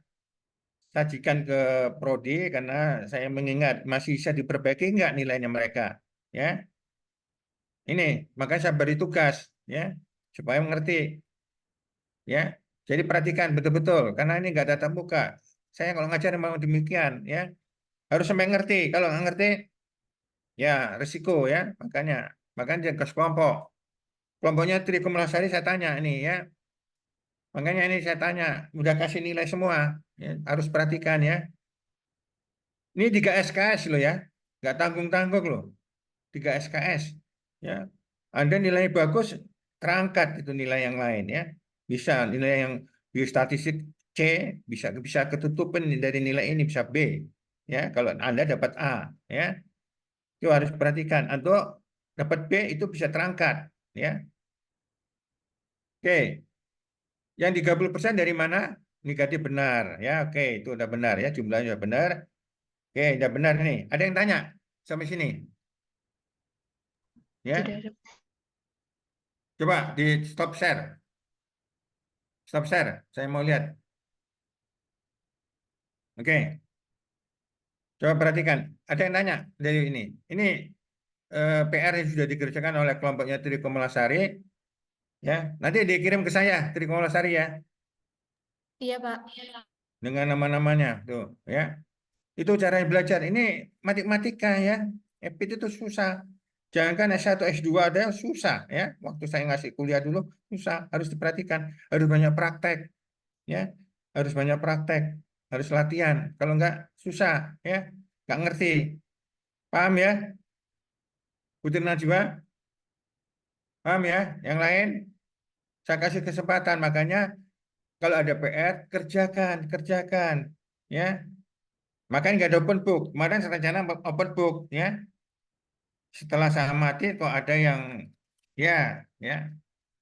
sajikan ke prodi karena saya mengingat masih bisa diperbaiki nggak nilainya mereka, ya. Ini makanya saya beri tugas, ya, supaya mengerti. Ya, jadi perhatikan betul-betul karena ini nggak tatap muka. Saya kalau ngajar memang demikian, ya, harus sampai ngerti. Kalau nggak ngerti, ya risiko, ya. Makanya jangan ke kelompok. Kelompoknya Trikum Lasari saya tanya ini, ya. Makanya ini saya tanya, udah kasih nilai semua, ya, harus perhatikan, ya. Ini 3 SKS loh, ya, nggak tanggung-tanggung loh, 3 SKS, ya. Anda nilai bagus, terangkat itu nilai yang lain, ya. Bisa nilai yang biostatistik C bisa bisa ketutupin dari nilai ini bisa B, ya. Kalau Anda dapat A, ya, itu harus perhatikan. Atau dapat B itu bisa terangkat, ya. Oke, yang 30% dari mana? Negatif benar, ya. Oke, itu udah benar, ya, jumlahnya udah benar. Oke, udah benar nih. Ada yang tanya sampai sini, ya. Tidak ada. Coba di stop share. Stop share, saya mau lihat. Oke, coba perhatikan. Ada yang tanya dari ini. Ini PR yang sudah dikerjakan oleh kelompoknya Tri Komalasari, ya. Nanti dikirim ke saya Tri Komalasari, ya, Iya, Pak. dengan nama-namanya tuh, ya. Itu cara belajar. Ini matematika, ya. FPT itu susah. Jangankan S1 S2 ada yang susah, ya. Waktu saya ngasih kuliah dulu susah, harus diperhatikan, harus banyak praktek, ya. Harus banyak praktek, harus latihan. Kalau enggak susah, ya. Enggak ngerti. Paham, ya? Putri Najwa? Paham, ya? Yang lain saya kasih kesempatan, makanya kalau ada PR kerjakan, ya. Makanya nggak ada open book. Kemarin saya rencana open book, ya. Setelah saya mati kok ada yang, ya, ya.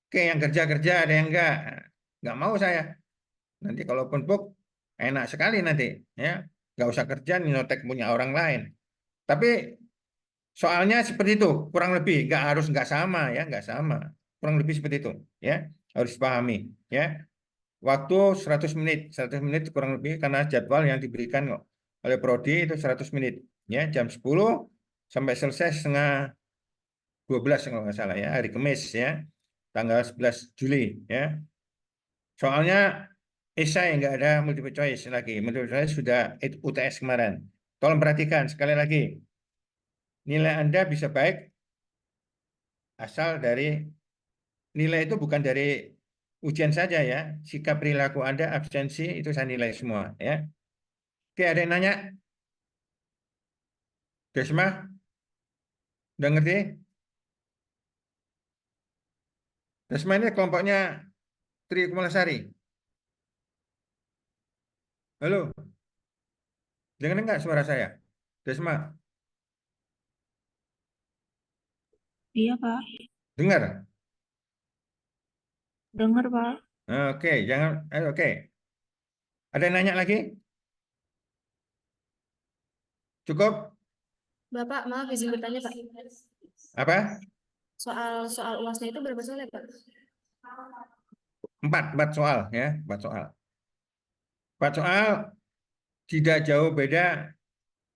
Oke, yang kerja ada yang nggak mau saya. Nanti kalau open book enak sekali nanti, ya. Nggak usah kerja nyotek punya orang lain. Tapi soalnya seperti itu, kurang lebih nggak sama, ya, nggak sama. Kurang lebih seperti itu, ya. Harus pahami, ya. Waktu 100 menit, 100 menit kurang lebih karena jadwal yang diberikan kok oleh prodi itu 100 menit, ya, jam 10 sampai selesai setengah 12 kalau nggak salah, ya, hari Kamis, ya, tanggal 11 Juli, ya. Soalnya esai nggak ada multiple choice lagi, multiple choice sudah UTS kemarin. Tolong perhatikan sekali lagi, nilai Anda bisa baik asal dari nilai itu bukan dari ujian saja, ya, sikap perilaku Anda, absensi itu saya nilai semua, ya. Oke, ada yang nanya? Desma, udah ngerti? Desma ini kelompoknya Tri Kumalasari. Halo, dengar nggak suara saya? Desma, Iya, Pak. dengar? Dengar, Pak. Oke, jangan. Oke, ada yang nanya lagi? Cukup? Bapak, maaf izin bertanya, Pak. Apa? Soal UASnya itu berapa soal ya, Pak? 4 soal, ya, 4 soal. 4 soal tidak jauh beda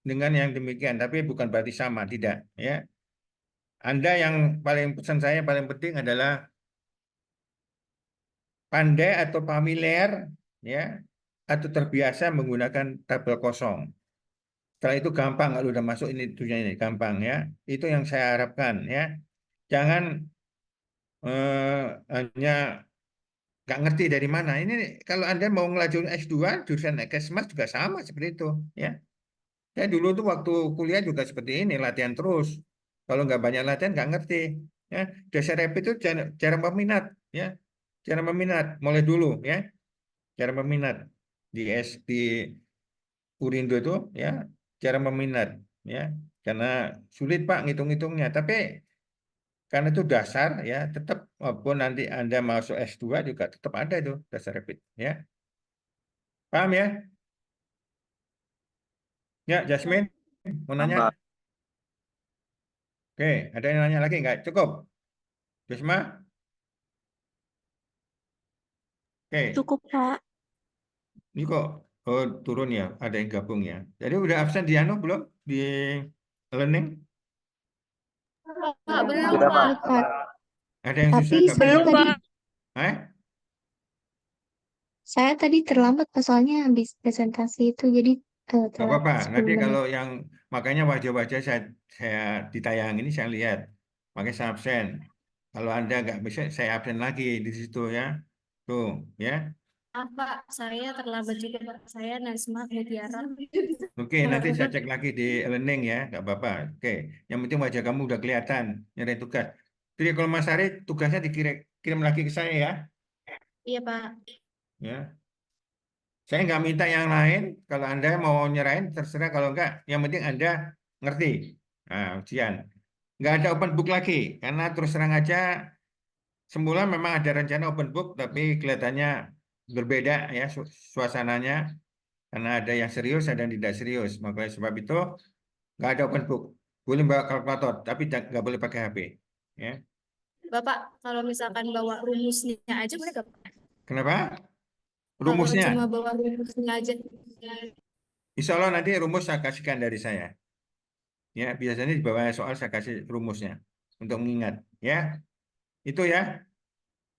dengan yang demikian, tapi bukan berarti sama, tidak, ya. Anda yang paling pesan saya paling penting adalah pandai atau familiar, ya, atau terbiasa menggunakan tabel kosong. Setelah itu gampang kalau udah masuk ini tujuannya ini gampang, ya. Itu yang saya harapkan, ya. Jangan hanya nggak ngerti dari mana. Ini kalau Anda mau ngelajurin S2, jurusan Kesmas juga sama seperti itu. Ya, saya dulu tuh waktu kuliah juga seperti ini, latihan terus. Kalau nggak banyak latihan, nggak ngerti. Ya, dasar rapid itu cara meminat. Ya, cara meminat. Mulai dulu, ya, cara meminat di Urindo itu, ya, cara meminat. Ya, karena sulit Pak ngitung-ngitungnya. Tapi karena itu dasar, ya, tetap walaupun nanti Anda masuk S2 juga tetap ada itu dasar rapid. Ya, paham ya? Ya, Jasmine, mau nanya? Tambah. Oke, ada yang nanya lagi nggak? Cukup? Jasma? Oke, Cukup, Pak. ini kok turun ya? Ada yang gabung ya? Jadi udah absen di Anu belum? Di learning? Pak, belum, Sudah, Pak. Pak. Pak. Ada yang susah Tapi gabung? saya Belum, tadi Pak. Eh? saya tadi terlambat Pak, soalnya habis presentasi itu jadi Nggak telat apa-apa. 10 Nanti menit. kalau yang makanya wajah-wajah saya ditayang ini saya lihat, makanya saya absen. Kalau Anda nggak bisa, saya absen lagi di situ ya. Tuh, ya. Maaf, Pak. Saya terlambat juga, Pak. Saya Nazma Mutiara. Oke, nanti saya cek lagi di learning ya, nggak apa-apa. Oke, yang penting wajah kamu udah kelihatan nyari tugas. Jadi kalau Mas Ari tugasnya dikirim lagi ke saya ya. Iya, Pak. Ya, saya nggak minta yang lain. Kalau Anda mau nyerahin terserah. Kalau nggak, yang penting Anda ngerti. Nah, ujian. Nggak ada open book lagi, karena terus terang aja semula memang ada rencana open book, tapi kelihatannya berbeda ya suasananya. Karena ada yang serius, ada yang tidak serius. Makanya sebab itu nggak ada open book. Boleh bawa kalkulator, tapi nggak boleh pakai HP. Ya. Bapak, kalau misalkan bawa rumusnya aja boleh nggak, Pak? Kenapa? Kalau Rumusnya. cuma bawa rumusnya aja. Insya Allah nanti rumus saya kasihkan dari saya. Ya, biasanya di bawah soal saya kasih rumusnya untuk mengingat. Ya, itu ya.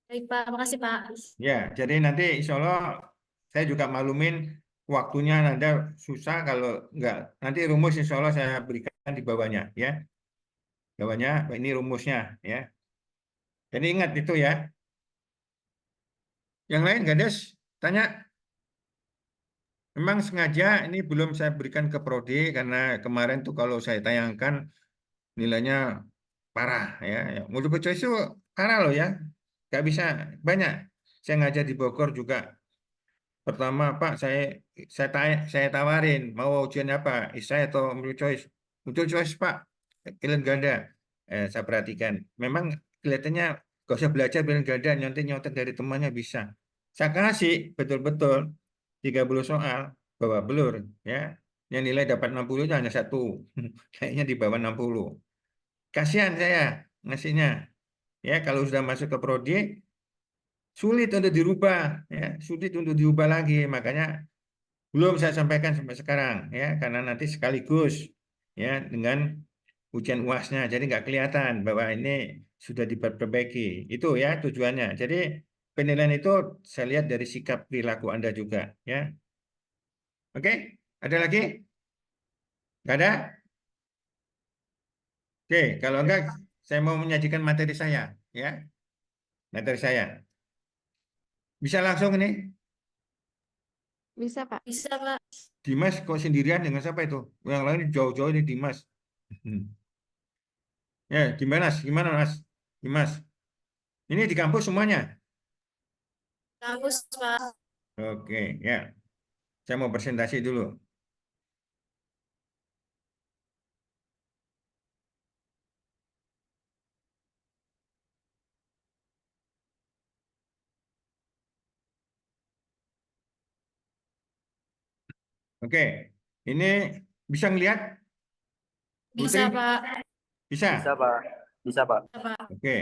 Baik, Pak. Makasih, Pak. Ya, jadi nanti insya Allah saya juga maklumin waktunya Anda susah kalau nggak. Nanti rumus insya Allah saya berikan di bawahnya. Ya, bawahnya ini rumusnya. Ya, jadi ingat itu ya. Yang lain, Gades, tanya. Memang sengaja ini belum saya berikan ke Prodi karena kemarin tuh kalau saya tayangkan nilainya parah ya. Multiple choice itu parah loh ya. Nggak bisa banyak. Saya ngajar di Bogor juga. Pertama Pak saya tawarin mau ujian apa? Esai atau multiple choice? Multiple choice Pak. Pilihan ganda. Saya perhatikan. Memang kelihatannya gak usah belajar pilihan ganda, nyontek-nyontek dari temannya bisa. Saya kasih betul-betul 30 soal bawa belur ya. Yang nilai dapat 60 itu hanya satu. Kayaknya di bawah 60. Kasihan saya ngasihnya. Ya, kalau sudah masuk ke prodi sulit untuk dirubah ya, sulit untuk diubah lagi. Makanya belum saya sampaikan sampai sekarang ya, karena nanti sekaligus ya dengan ujian UASnya. Jadi nggak kelihatan bahwa ini sudah diperbaiki. Itu ya tujuannya. Jadi penilaian itu saya lihat dari sikap perilaku Anda juga ya. Oke, ada lagi? Nggak ada? Oke, kalau enggak saya mau menyajikan materi saya ya. Materi saya. Bisa langsung ini. Bisa, Pak. Bisa, Pak. Dimas kok sendirian dengan siapa itu? Yang lain jauh-jauh ini Dimas. Ya, gimana? Gimana Mas? Dimas. Ini di kampus semuanya. Kampus, Pak. Oke, ya. Saya mau presentasi dulu. Oke. Ini bisa ngelihat? Bisa, Putri? Pak. Bisa? Bisa, Pak. Bisa, Pak. Bisa, Pak. Oke.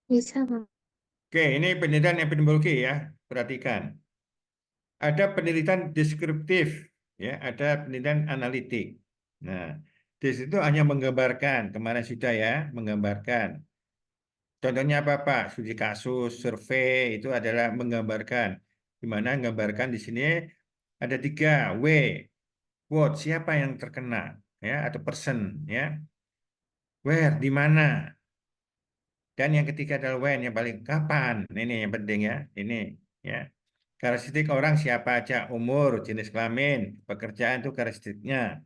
Bisa Pak. Oke, ini penelitian epidemiologi ya. Perhatikan. Ada penelitian deskriptif, ya, ada penelitian analitik. Nah, di situ hanya menggambarkan, kemarin sudah ya, menggambarkan. Contohnya apa Pak? Studi kasus, survei itu adalah menggambarkan. Di mana menggambarkan di sini ada 3 W, what, siapa yang terkena, ya, atau person, ya. Where, di mana. Dan yang ketiga adalah when, yang paling kapan. Ini yang penting ya. Ini ya. Karakteristik orang siapa aja, umur, jenis kelamin, pekerjaan itu karakteristiknya.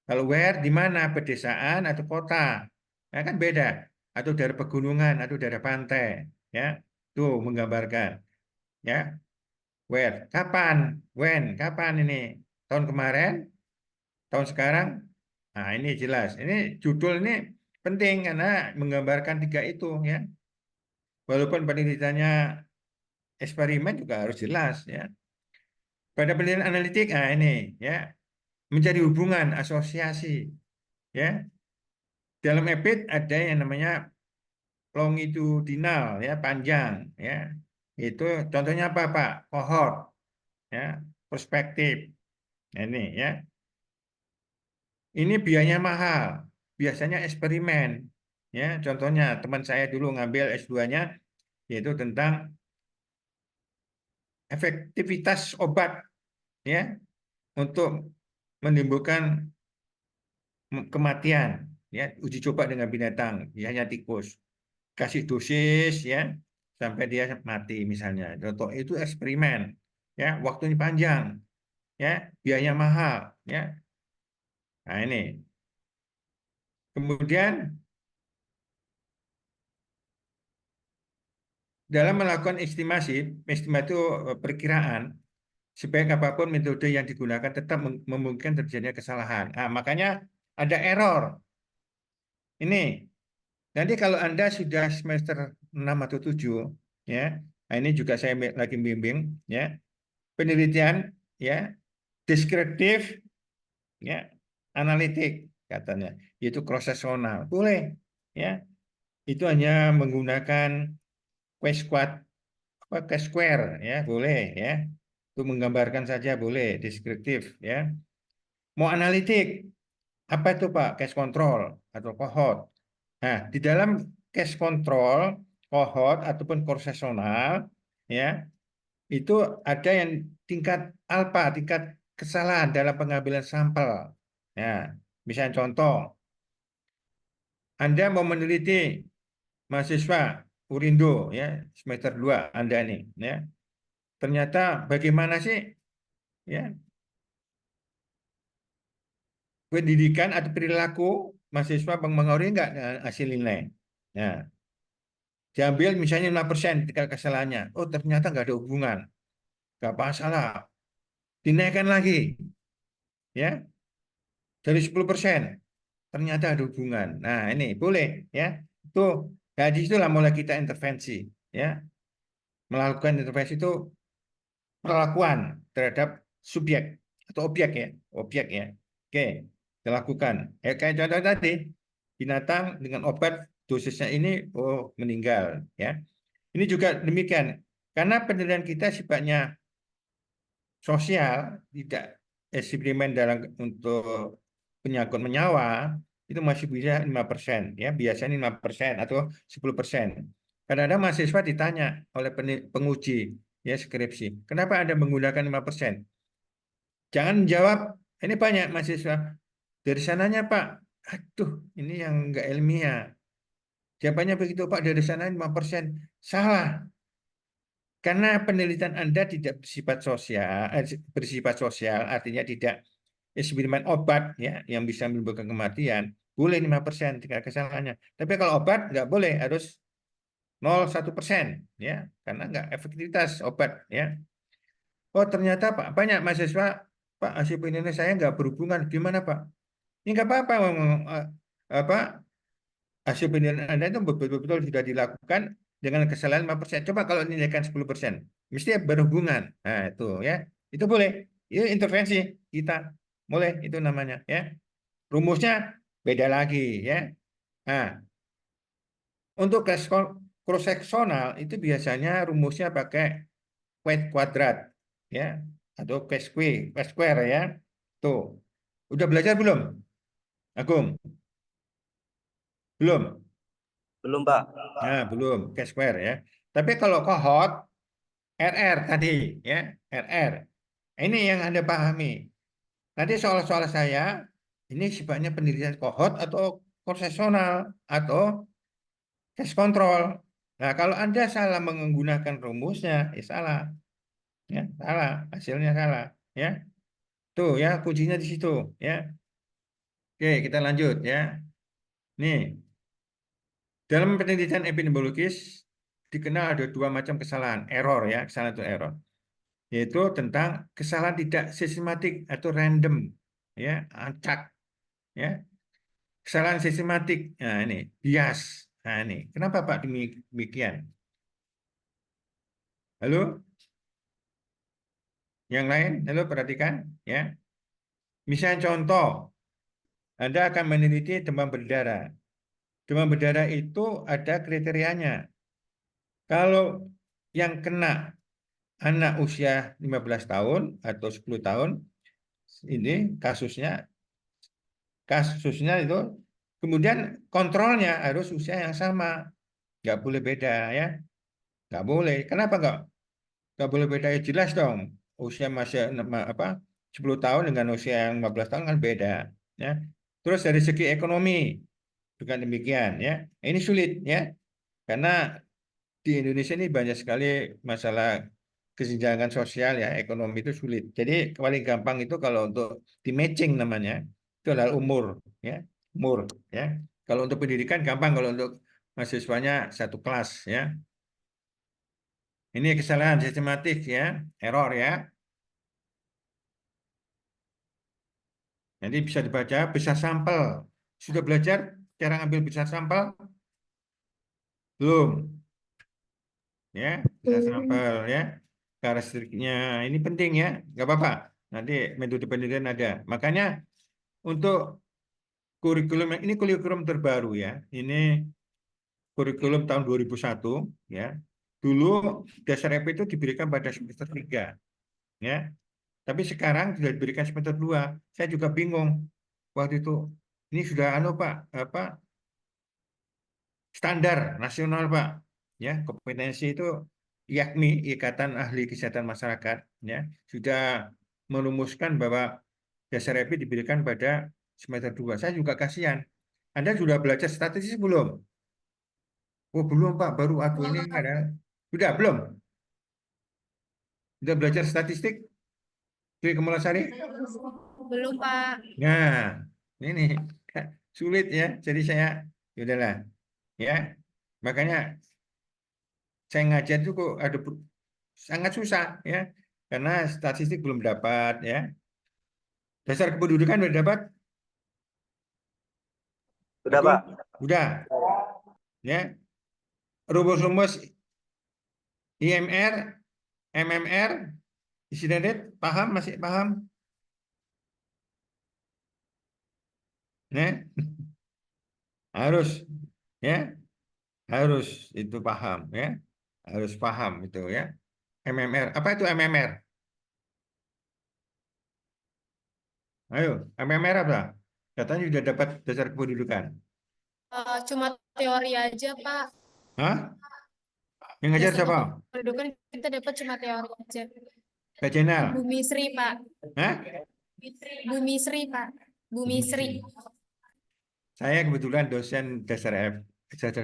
Kalau where di mana, pedesaan atau kota, nah, kan beda. Atau daerah pegunungan atau daerah pantai, ya. Tuh menggambarkan, ya. Where, kapan, when, kapan ini? Tahun kemarin, tahun sekarang. Nah, ini jelas. Ini judul ini penting karena menggambarkan tiga itu, ya. Walaupun penelitiannya eksperimen juga harus jelas, ya. Pada penelitian analitik, nah ini, ya, mencari hubungan asosiasi, ya. Dalam EPID ada yang namanya longitudinal, ya, panjang, ya. Itu contohnya apa, Pak? Kohort, ya, perspektif. Nah, ini, ya. Ini biayanya mahal, biasanya eksperimen, ya. Contohnya teman saya dulu ngambil S2-nya yaitu tentang efektivitas obat, ya, untuk menimbulkan kematian, ya, uji coba dengan binatang, biasanya tikus, kasih dosis, ya, sampai dia mati misalnya. Contoh itu eksperimen, ya, waktunya panjang, ya, biayanya mahal, ya. Nah ini, kemudian dalam melakukan estimasi itu perkiraan, sebaik apapun metode yang digunakan tetap memungkinkan terjadinya kesalahan. Nah, makanya ada error. Ini nanti kalau Anda sudah semester 6 atau 7, ya. Nah, ini juga saya lagi bimbing, ya. Penelitian, ya, deskriptif, ya, analitik katanya, yaitu cross-seksional. Boleh, ya. Itu hanya menggunakan Q-square, ya, boleh, ya. Itu menggambarkan saja boleh, deskriptif, ya. Mau analitik, apa itu Pak? Case control atau cohort. Nah, di dalam case control, cohort ataupun cross-seksional, ya, itu ada yang tingkat alfa, tingkat kesalahan dalam pengambilan sampel. Ya, misalnya contoh, Anda mau meneliti mahasiswa Urindo, ya, semester 2 Anda ini, ya. Ternyata bagaimana sih, ya, pendidikan atau perilaku mahasiswa mempengaruhi enggak hasil nilai. Nah, diambil misalnya 5% tingkat kesalahannya. Oh, ternyata nggak ada hubungan. Nggak masalah. Dinaikkan lagi, ya, dari 10%. Ternyata ada hubungan. Nah, ini boleh, ya. Itu, nah, di situlah mulai kita intervensi, ya. Melakukan intervensi itu perlakuan terhadap subjek atau objek, ya. Objek, ya. Oke, kita lakukan. Ya, kayak contoh tadi, binatang dengan obat dosisnya ini, oh, meninggal, ya. Ini juga demikian. Karena penelitian kita sifatnya sosial, tidak eksperimen dalam untuk penyakit menyawa, itu masih bisa 5%, ya, biasanya 5% atau 10%. Kadang-kadang mahasiswa ditanya oleh penguji, ya, skripsi, kenapa Anda menggunakan 5%? Jangan jawab, ini banyak mahasiswa, dari sananya Pak, aduh, ini yang enggak ilmiah. Jawabannya begitu Pak, dari sana 5%. Salah. Karena penelitian Anda tidak bersifat sosial, artinya tidak eksperimen obat, ya, yang bisa menimbulkan kematian, boleh 5% tingkat kesalahannya. Tapi kalau obat nggak boleh, harus 0,1%, ya, karena nggak efektivitas obat, ya. Oh, ternyata Pak, banyak mahasiswa, Pak, hasil penelitian saya nggak berhubungan. Gimana Pak? Ini nggak apa-apa, apa, hasil penelitian Anda itu betul-betul sudah dilakukan dengan kesalahan 5%. Coba kalau nilaikan 10%, mesti berhubungan. Nah, itu, ya. Itu boleh. Itu intervensi kita. Boleh, itu namanya, ya. Rumusnya beda lagi, ya. Nah, untuk cross seksional itu biasanya rumusnya pakai kuadrat, ya, atau Q-square, ya. Tuh. Udah belajar belum, Agung? Belum? Belum, Pak. Nah, belum, Q-square, ya. Tapi kalau cohort, RR tadi, ya, RR. Ini yang Anda pahami. Nanti soal-soal saya, ini sifatnya penelitian cohort atau konsesional atau tes kontrol. Nah, kalau Anda salah menggunakan rumusnya, salah. Ya, salah, hasilnya salah. Ya, tuh ya kuncinya di situ. Ya, oke kita lanjut ya. Nih, dalam penelitian epidemiologis dikenal ada dua macam kesalahan, error ya, kesalahan itu error, yaitu tentang kesalahan tidak sistematik atau random, ya, acak, ya, kesalahan sistematik. Nah ini bias. Nah ini, kenapa Pak demikian? Halo, yang lain, halo perhatikan, ya. Misalnya contoh, Anda akan meneliti demam berdarah. Demam berdarah itu ada kriterianya. Kalau yang kena anak usia 15 tahun atau 10 tahun, ini kasusnya itu, kemudian kontrolnya harus usia yang sama, nggak boleh beda ya, nggak boleh. Kenapa nggak boleh beda? Ya jelas dong, usia masih apa 10 tahun dengan usia yang 15 tahun kan beda ya. Terus dari segi ekonomi juga demikian ya. Ini sulit ya, karena di Indonesia ini banyak sekali masalah kesenjangan sosial ya, ekonomi itu sulit. Jadi paling gampang itu kalau untuk di matching namanya, itu adalah umur ya, umur ya. Kalau untuk pendidikan gampang, kalau untuk mahasiswanya satu kelas ya. Ini kesalahan sistematik ya, error ya. Jadi bisa dibaca besar sampel. Sudah belajar cara ngambil besar sampel? Belum ya, besar sampel ya. Karakteristiknya ini penting ya, nggak apa-apa. Nanti metode penelitian ada. Makanya untuk kurikulum ini kurikulum terbaru ya. Ini kurikulum tahun 2001 ya. Dulu dasar EP itu diberikan pada semester 3 ya. Tapi sekarang sudah diberikan semester 2. Saya juga bingung waktu itu. Ini sudah Pak, apa standar nasional Pak. Ya, kompetensi itu yakni Ikatan Ahli Kesehatan Masyarakat ya sudah merumuskan bahwa dasar EP diberikan pada semester 2. Saya juga kasihan. Anda sudah belajar statistik belum? Oh belum Pak, baru aku ini ada. Sudah belum? Sudah belajar statistik di Kemalasari? Belum, Pak. Nah, ini sulit ya. Jadi saya, yaudahlah, ya. Makanya saya ngajar itu kok ada sangat susah ya, karena statistik belum dapat ya. Dasar kependudukan sudah dapat? Udah, Aku Pak. udah, ya. Rumus-rumus IMR, MMR, incident rate, paham? Masih paham? Ya, harus, ya, harus itu paham, ya, harus paham itu ya. MMR, apa itu MMR? Ayo, MMR apa? Katanya sudah dapat dasar kependudukan. Cuma teori aja, Pak. Hah? Yang ngajar Dasar siapa? kependudukan kita dapat cuma teori aja. Kak Jenal? Bumi Sri, Pak. Hah? Bumi Sri, Pak. Bumi Sri. Saya kebetulan dosen dasar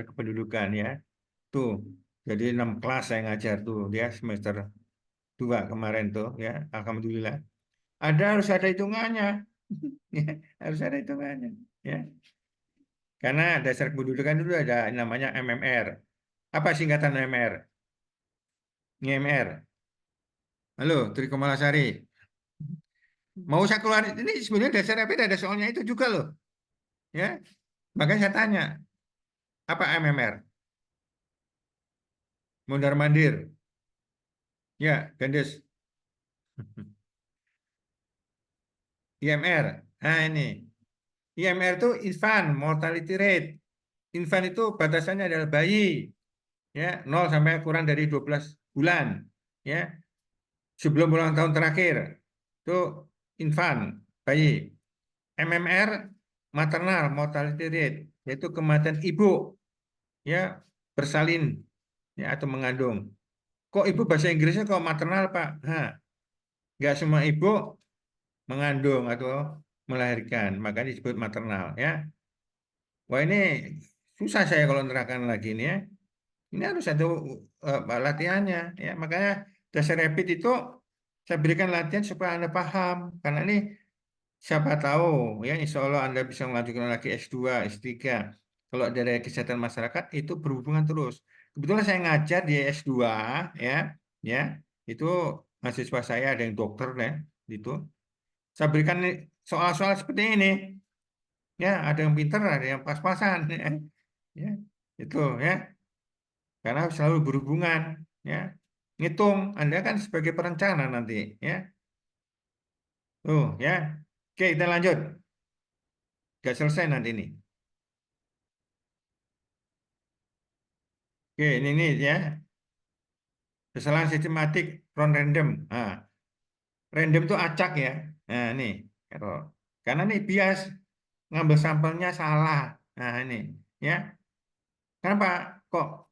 kependudukan ya. Tuh, jadi 6 kelas saya ngajar tuh dia semester 2 kemarin tuh ya. Alhamdulillah. Harus ada hitungannya. Ya, harus ada hitungannya ya. Karena dasar kependudukan itu ada namanya MMR. Apa singkatan MMR? IMR. Halo, Tri Komalasari. Mau saya keluar ini sebenarnya dasar apa ada soalnya itu juga loh. Ya. Makanya saya tanya, apa MMR? Mondar mandir. Ya, Gandes. IMR. Nah, ini. IMR itu infant mortality rate. Infant itu batasannya adalah bayi. Ya, 0 sampai kurang dari 12 bulan. Ya, sebelum ulang tahun terakhir. Itu infant, bayi. MMR maternal mortality rate, yaitu kematian ibu ya bersalin ya atau mengandung. Kok ibu bahasa Inggrisnya kok maternal Pak? Nah, nggak semua ibu mengandung atau melahirkan, makanya disebut maternal ya. Wah ini susah saya kalau nerangkan lagi ini ya. Ini harus ada latihannya ya. Makanya dasar rapid itu saya berikan latihan supaya Anda paham. Karena ini siapa tahu ya insya Allah Anda bisa melanjutkan lagi S2, S3. Kalau dari kesehatan masyarakat itu berhubungan terus. Kebetulan saya ngajar di S2 ya, ya itu mahasiswa saya ada yang dokter ya, gitu. Saya berikan soal-soal seperti ini, ya ada yang pinter, ada yang pas-pasan, ya, itu ya, karena selalu berhubungan, ya. Ngitung, Anda kan sebagai perencana nanti, ya, tuh, ya. Oke, kita lanjut. Gak selesai nanti ini. Oke, ini ya, kesalahan sistematik from random. Nah, random itu acak ya. Nah, ini error. Karena ini bias ngambil sampelnya salah. Nah, ini ya. Kenapa kok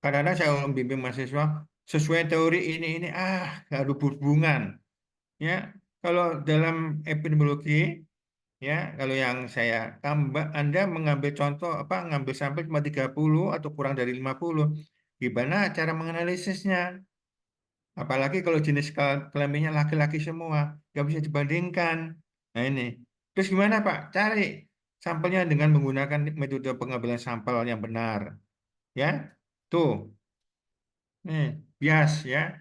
kadang-kadang saya membimbing mahasiswa sesuai teori ini nggak ada hubungan ya. Kalau dalam epidemiologi ya, kalau yang saya tambah Anda mengambil contoh apa ngambil sampel cuma 30 atau kurang dari 50, gimana cara menganalisisnya? Apalagi kalau jenis kelaminnya laki-laki semua, nggak bisa dibandingkan. Nah ini, terus gimana Pak? Cari sampelnya dengan menggunakan metode pengambilan sampel yang benar, ya. Tuh, nih bias ya.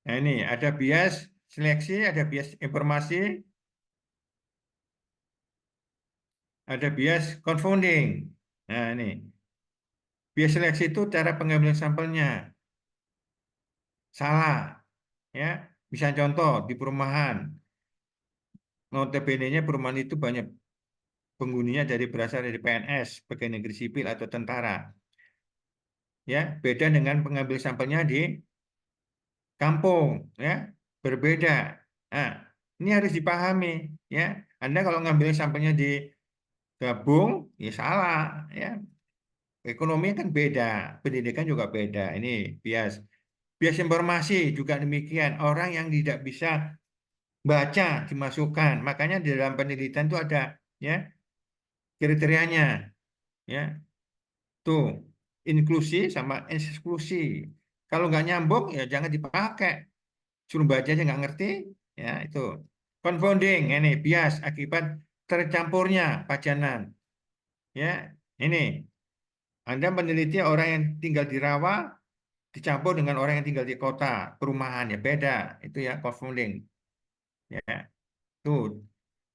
Nah ini ada bias seleksi, ada bias informasi, ada bias confounding. Nah ini, bias seleksi itu cara pengambilan sampelnya salah, ya. Bisa contoh di perumahan, notabene-nya perumahan itu banyak penghuninya berasal dari PNS, pegawai negeri sipil atau tentara. Ya, beda dengan pengambil sampelnya di kampung, ya, berbeda. Nah, ini harus dipahami, ya. Anda kalau ngambil sampelnya di gabung, ya salah, ya. Ekonomi kan beda, pendidikan juga beda. Ini bias. Bias informasi juga demikian. Orang yang tidak bisa baca dimasukkan. Makanya di dalam penelitian itu ada, ya, kriterianya, ya. Tuh, inklusi sama eksklusi. Kalau nggak nyambung, ya jangan dipakai. Suruh baca aja nggak ngerti, ya itu. Confounding, ini bias akibat tercampurnya pajanan. Ya, ini. Anda meneliti orang yang tinggal di rawa dicampur dengan orang yang tinggal di kota, perumahan, ya beda. Itu ya, confounding. Ya, tuh.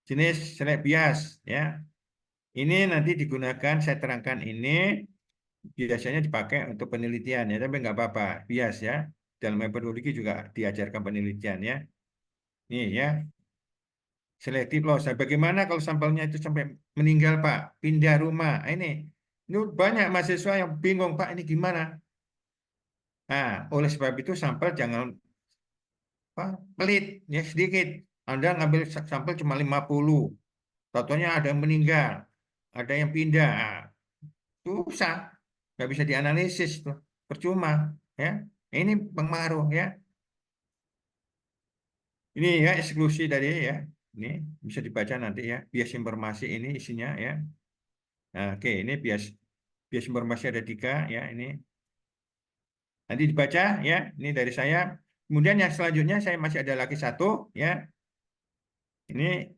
Jenis selek bias, ya. Ini nanti digunakan, saya terangkan ini biasanya dipakai untuk penelitian ya, tapi nggak apa-apa, bias ya. Dalam metodologi juga diajarkan penelitian ya. Nih ya, selective loss. Nah, bagaimana kalau sampelnya itu sampai meninggal Pak, pindah rumah. Nah, ini banyak mahasiswa yang bingung Pak, ini gimana? Nah, oleh sebab itu sampel jangan apa, pelit ya sedikit. Anda ngambil sampel cuma 50, contohnya ada yang meninggal, ada yang pindah. Nah, susah, nggak bisa dianalisis tuh, percuma ya. Nah, ini pengaruh ya. Ini ya eksklusi dari ya. Ini bisa dibaca nanti ya. Bias informasi ini isinya ya. Nah, oke, ini bias bias informasi ada 3 ya. Ini nanti dibaca ya. Ini dari saya. Kemudian yang selanjutnya saya masih ada lagi satu ya. Ini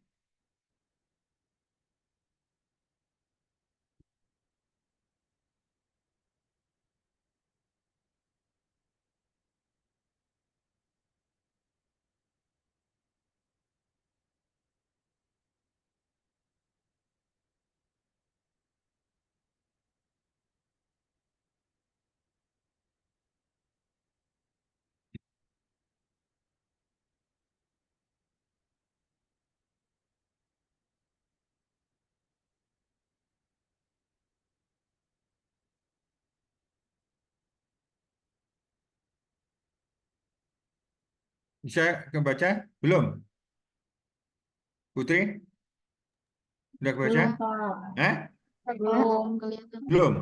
bisa kebaca? Belum? Putri? Udah kebaca? Belum, Pak. Hah? Belum kelihatan. Belum?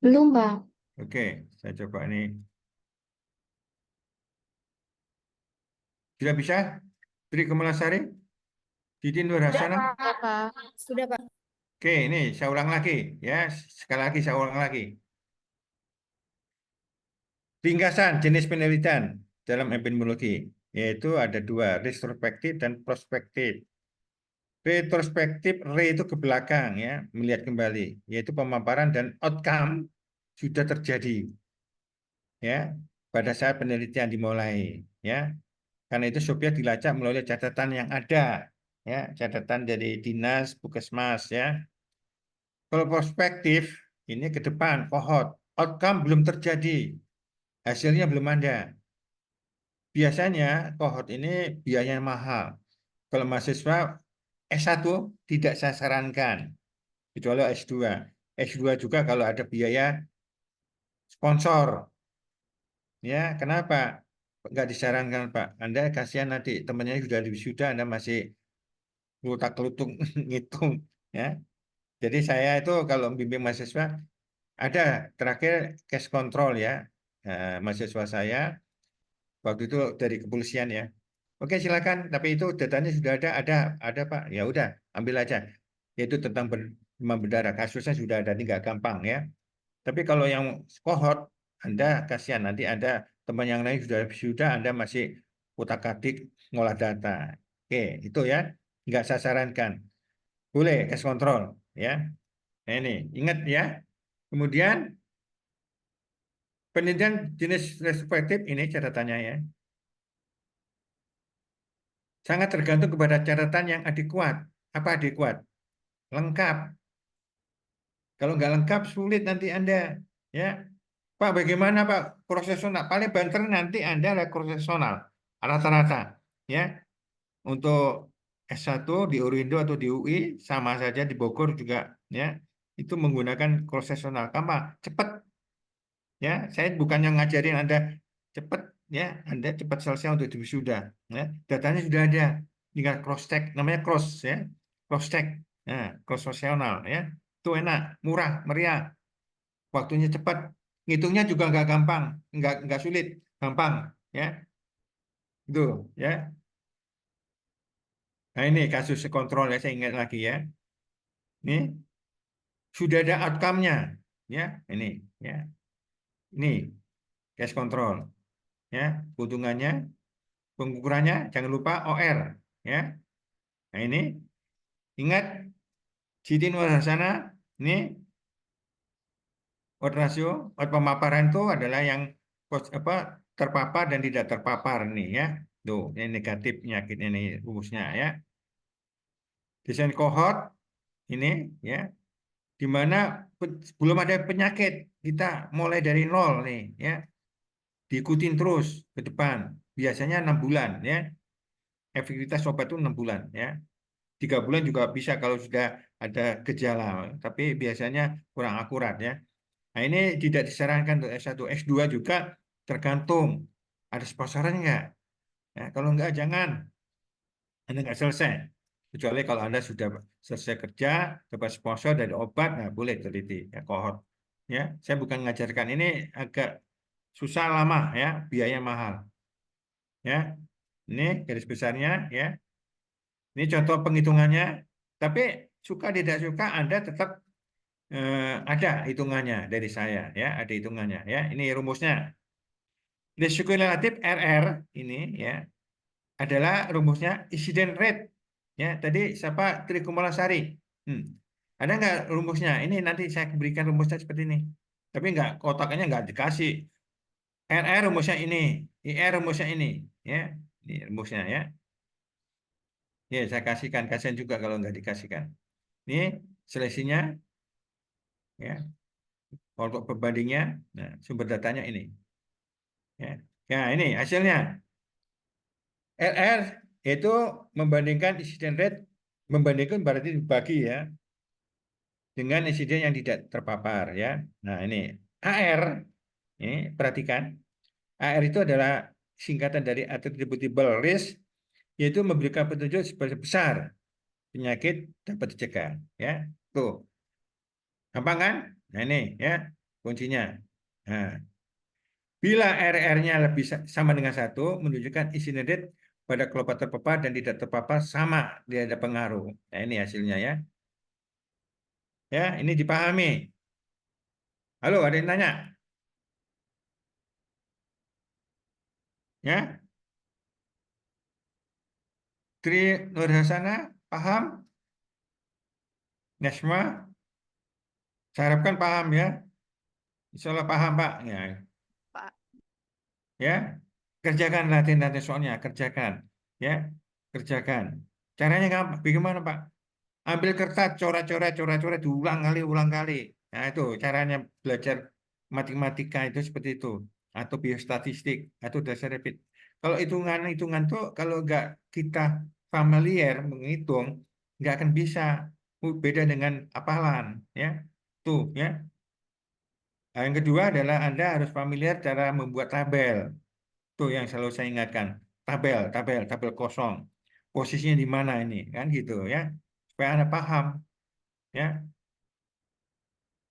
Belum, Pak. Oke, saya coba ini. Sudah bisa? Tri Kemalasari? Titin Nur Sudah, Hasanah? Pak. Pak. Sudah, Pak. Oke, ini saya ulang lagi ya. Sekali lagi saya ulang lagi. Ringkasan jenis penelitian dalam epidemiologi yaitu ada dua, retrospektif dan prospektif. Retrospektif, itu ke belakang ya, melihat kembali, yaitu pemaparan dan outcome sudah terjadi ya pada saat penelitian dimulai ya. Karena itu subjek dilacak melalui catatan yang ada ya, catatan dari dinas, puskesmas ya. Kalau prospektif ini ke depan, kohort, outcome belum terjadi, hasilnya belum ada. Biasanya kohort ini biayanya mahal. Kalau mahasiswa S1 tidak saya sarankan, kecuali S2. S2 juga kalau ada biaya sponsor. Ya, kenapa? Nggak disarankan, Pak. Anda kasihan nanti temannya sudah di wisuda, Anda masih kelutak-kelutung ngitung. Ya. Jadi saya itu kalau membimbing mahasiswa, ada terakhir cash control ya. Mahasiswa saya waktu itu dari kepolisian ya. Oke, silakan. Tapi itu datanya sudah ada Pak. Ya udah, ambil aja. Yaitu tentang demam berdarah. Kasusnya sudah ada, tinggal gampang ya. Tapi kalau yang kohort, Anda kasihan nanti ada teman yang lain sudah Anda masih utak-atik ngolah data. Oke, itu ya. Nggak saya sarankan. Boleh cash control ya. Nah, ini ingat ya. Kemudian penelitian jenis retrospektif ini catatannya ya. Sangat tergantung kepada catatan yang adekuat. Apa adekuat? Lengkap. Kalau nggak lengkap, sulit nanti Anda. Ya, Pak, bagaimana Pak cross-sectional? Paling banter nanti Anda ada cross-sectional. Rata-rata. Ya, untuk S1 di Urindo atau di UI, sama saja di Bogor juga. Ya, itu menggunakan cross-sectional. Kamu cepat. Ya, saya bukan yang ngajarin Anda cepat. Ya, Anda cepat selesai untuk wisuda. Ya, datanya sudah ada. Tinggal cross-check. Namanya cross. Ya, cross-check. Nah, cross-sectional. Ya, itu enak, murah, meriah. Waktunya cepat, ngitungnya juga nggak gampang, nggak sulit, gampang, ya, itu, ya. Nah ini kasus kontrol ya, saya ingat lagi ya. Ini sudah ada outcome-nya, ya, ya, ini case control, ya, keuntungannya, pengukurannya, jangan lupa OR, ya. Nah ini ingat, Siti Nurhasana, ini odds ratio, odds pemaparan itu adalah yang apa terpapar dan tidak terpapar nih ya. Tuh, ini negatif penyakit ini rumusnya ya. Desain kohort ini ya, di mana belum ada penyakit, kita mulai dari nol nih ya. Diikutin terus ke depan. Biasanya 6 bulan ya. Efektivitas obat itu 6 bulan ya. 3 bulan juga bisa kalau sudah ada gejala, tapi biasanya kurang akurat ya. Nah, ini tidak disarankan untuk S1, S2 juga tergantung ada sponsoran nggak. Ya, kalau nggak jangan, Anda nggak selesai. Kecuali kalau Anda sudah selesai kerja, dapat sponsor dari obat, nah boleh teliti ya kohort. Ya, saya bukan mengajarkan ini agak susah lama ya, biaya mahal. Ya, ini garis besarnya ya. Ini contoh penghitungannya. Tapi suka tidak suka Anda tetap ada hitungannya dari saya ya, ada hitungannya ya. Ini rumusnya. Risiko relatif RR ini ya adalah rumusnya incident rate. Ya, tadi siapa Trikumalasari. Ada nggak rumusnya? Ini nanti saya berikan rumusnya seperti ini. Tapi nggak kotaknya nggak dikasih. RR rumusnya ini, IR rumusnya ini. Ya, ini rumusnya ya. Ya, saya kasihkan. Kasihan juga kalau nggak dikasihkan. Ini selisihnya ya. Untuk perbandingnya, nah sumber datanya ini. Ya, ya ini hasilnya. RR itu membandingkan incident rate, membandingkan berarti dibagi ya dengan insiden yang tidak terpapar ya. Nah ini AR, ini perhatikan, AR itu adalah singkatan dari attributable risk, yaitu memberikan petunjuk sebesar penyakit dapat dicegah ya. Tuh, gampang kan? Nah ini ya kuncinya. Nah, bila RR-nya lebih sama dengan 1, menunjukkan insiden rate pada kelompok terpapar dan tidak terpapar sama, tidak ada pengaruh. Nah ini hasilnya ya. Ya, ini dipahami. Halo, ada yang tanya? Ya, Tri Nurhasana, paham? Nesma, saya harapkan paham ya. Insya Allah paham, Pak. Ya, Pak. ya, kerjakan latihan-latihan soalnya, kerjakan. Ya, kerjakan. Caranya bagaimana, Pak? Ambil kertas, coret-coret, coret-coret, ulang kali. Nah, itu caranya belajar matematika itu seperti itu. Atau biostatistik, atau dasar rapid. Kalau hitungan-hitungan tuh, kalau nggak kita familiar menghitung, nggak akan bisa. Beda dengan hafalan, ya. Tuh, ya. Nah, yang kedua adalah Anda harus familiar cara membuat tabel. Tuh yang selalu saya ingatkan. Tabel kosong. Posisinya di mana ini, kan gitu ya. Supaya Anda paham, ya.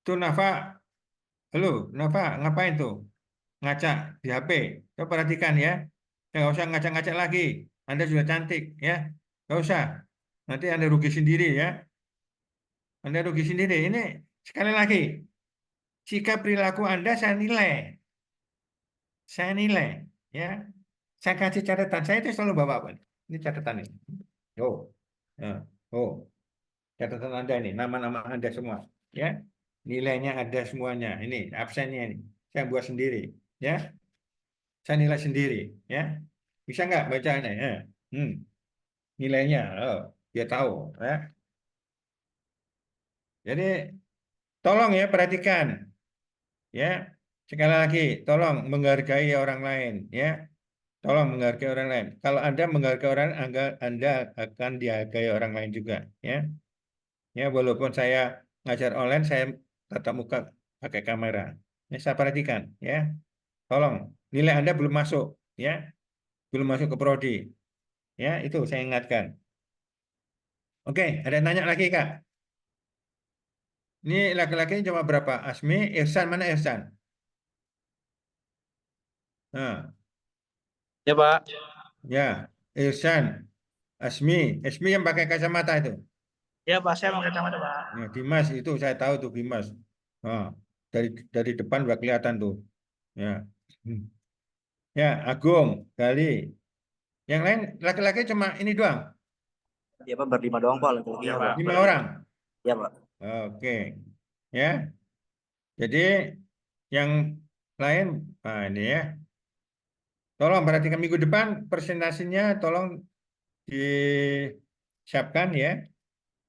Tuh Nafa, halo Nafa, ngapain tuh? Ngaca di HP. Coba perhatikan ya. Nggak usah ngacak-ngacak lagi. Anda sudah cantik, ya. Nggak usah. Nanti Anda rugi sendiri, ya. Anda rugi sendiri. Ini sekali lagi, sikap perilaku Anda saya nilai. Saya nilai, ya. Saya kasih catatan. Saya itu selalu bawa apa? Ini catatan ini. Oh, ya. Oh, catatan Anda ini, nama-nama Anda semua, ya. Nilainya ada semuanya. Ini absennya ini. Saya buat sendiri, ya. Saya nilai sendiri, ya. Bisa nggak bacanya? Ya. Hmm, nilainya, oh, dia tahu, ya. Jadi tolong ya perhatikan, ya. Sekali lagi, tolong menghargai orang lain, ya. Tolong menghargai orang lain. Kalau Anda menghargai orang, Anda akan dihargai orang lain juga, ya. Ya, walaupun saya ngajar online, saya tatap muka pakai kamera. Ya, saya perhatikan, ya. Tolong, nilai Anda belum masuk, ya. Belum masuk ke prodi, ya. Itu saya ingatkan. Oke, ada yang nanya lagi, Kak? Ini laki-laki cuma berapa? Asmi, Ihsan, mana Ihsan? Nah, Ya, Pak. ya, Ihsan, Asmi yang pakai kacamata itu. Ya, Pak, saya pakai kacamata, Pak. Ya, Dimas itu saya tahu tuh Dimas. Nah, dari depan udah kelihatan tuh. Ya, Hmm. Ya, Agung, Gali. Yang lain laki-laki cuma ini doang, Ya, Pak, berlima doang, Pak. Laki-lakinya, Pak. 5 orang. Ya, Pak. Oke, ya. Jadi yang lain, nah ini ya. Tolong perhatikan minggu depan presentasinya, tolong disiapkan ya.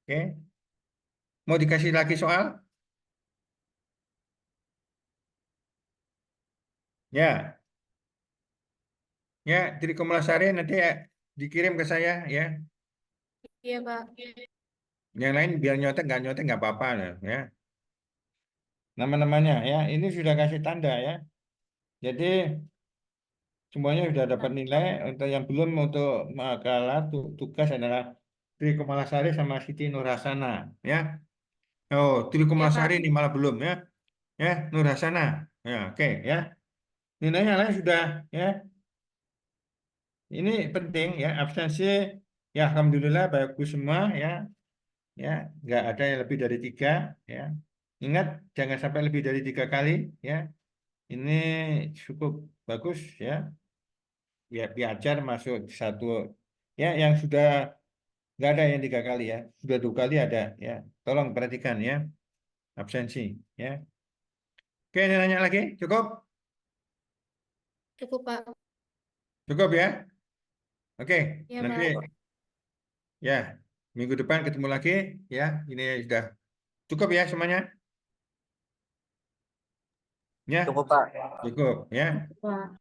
Oke. Mau dikasih lagi soal? Ya, ya. Dari Komulasari nanti ya, dikirim ke saya ya. Iya, Pak. Yang lain biar nyontek nggak apa-apa lah, ya. Nama-namanya ya. Ini sudah kasih tanda ya. Jadi semuanya sudah dapat nilai. Untuk yang belum untuk makalah tugas adalah Tri Komulasari sama Siti Nurhasana ya. Oh, Tri Iya, Pak. Komulasari ini malah belum ya. Ya, Nurhasana. Ya, oke ya. Nilainya lain sudah ya. Ini penting ya, absensi ya alhamdulillah bagus semua ya. Ya, nggak ada yang lebih dari 3 ya. Ingat jangan sampai lebih dari 3 kali ya. Ini cukup bagus ya. Ya diajar masuk satu ya yang sudah nggak ada yang 3 kali ya. Sudah 2 kali ada ya. Tolong perhatikan ya absensi ya. Oke, ada nanya lagi? Cukup? Cukup, Pak. Cukup ya. Oke, Iya, nanti Pak. ya minggu depan ketemu lagi ya. Ini sudah cukup ya semuanya. Ya, Cukup, Pak. cukup ya. Wah.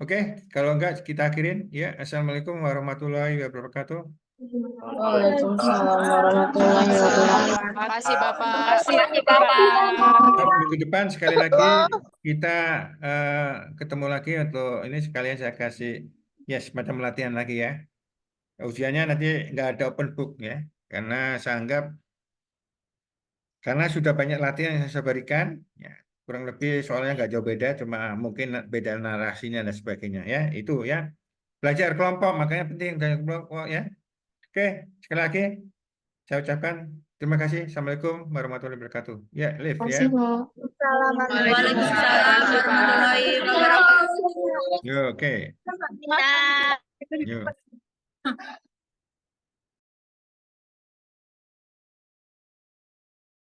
Oke, kalau enggak kita akhirin ya. Assalamualaikum warahmatullahi wabarakatuh. Waalaikumsalam warahmatullahi wabarakatuh. Terima kasih, Bapak. Makasih, Pak. Minggu depan sekali lagi kita ketemu lagi untuk ini sekalian saya kasih ya semacam latihan lagi ya. Ujiannya nanti nggak ada open book ya, karena saya anggap karena sudah banyak latihan yang saya berikan, ya kurang lebih soalnya nggak jauh beda, cuma mungkin beda narasinya dan sebagainya ya. Itu ya belajar kelompok makanya penting belajar kelompok ya. Oke, sekali lagi saya ucapkan terima kasih. Assalamualaikum warahmatullahi wabarakatuh. Ya, Liv Terima ya. kasih, Pak. Waalaikumsalam warahmatullahi wabarakatuh. Yo, oke. Dah. Yo.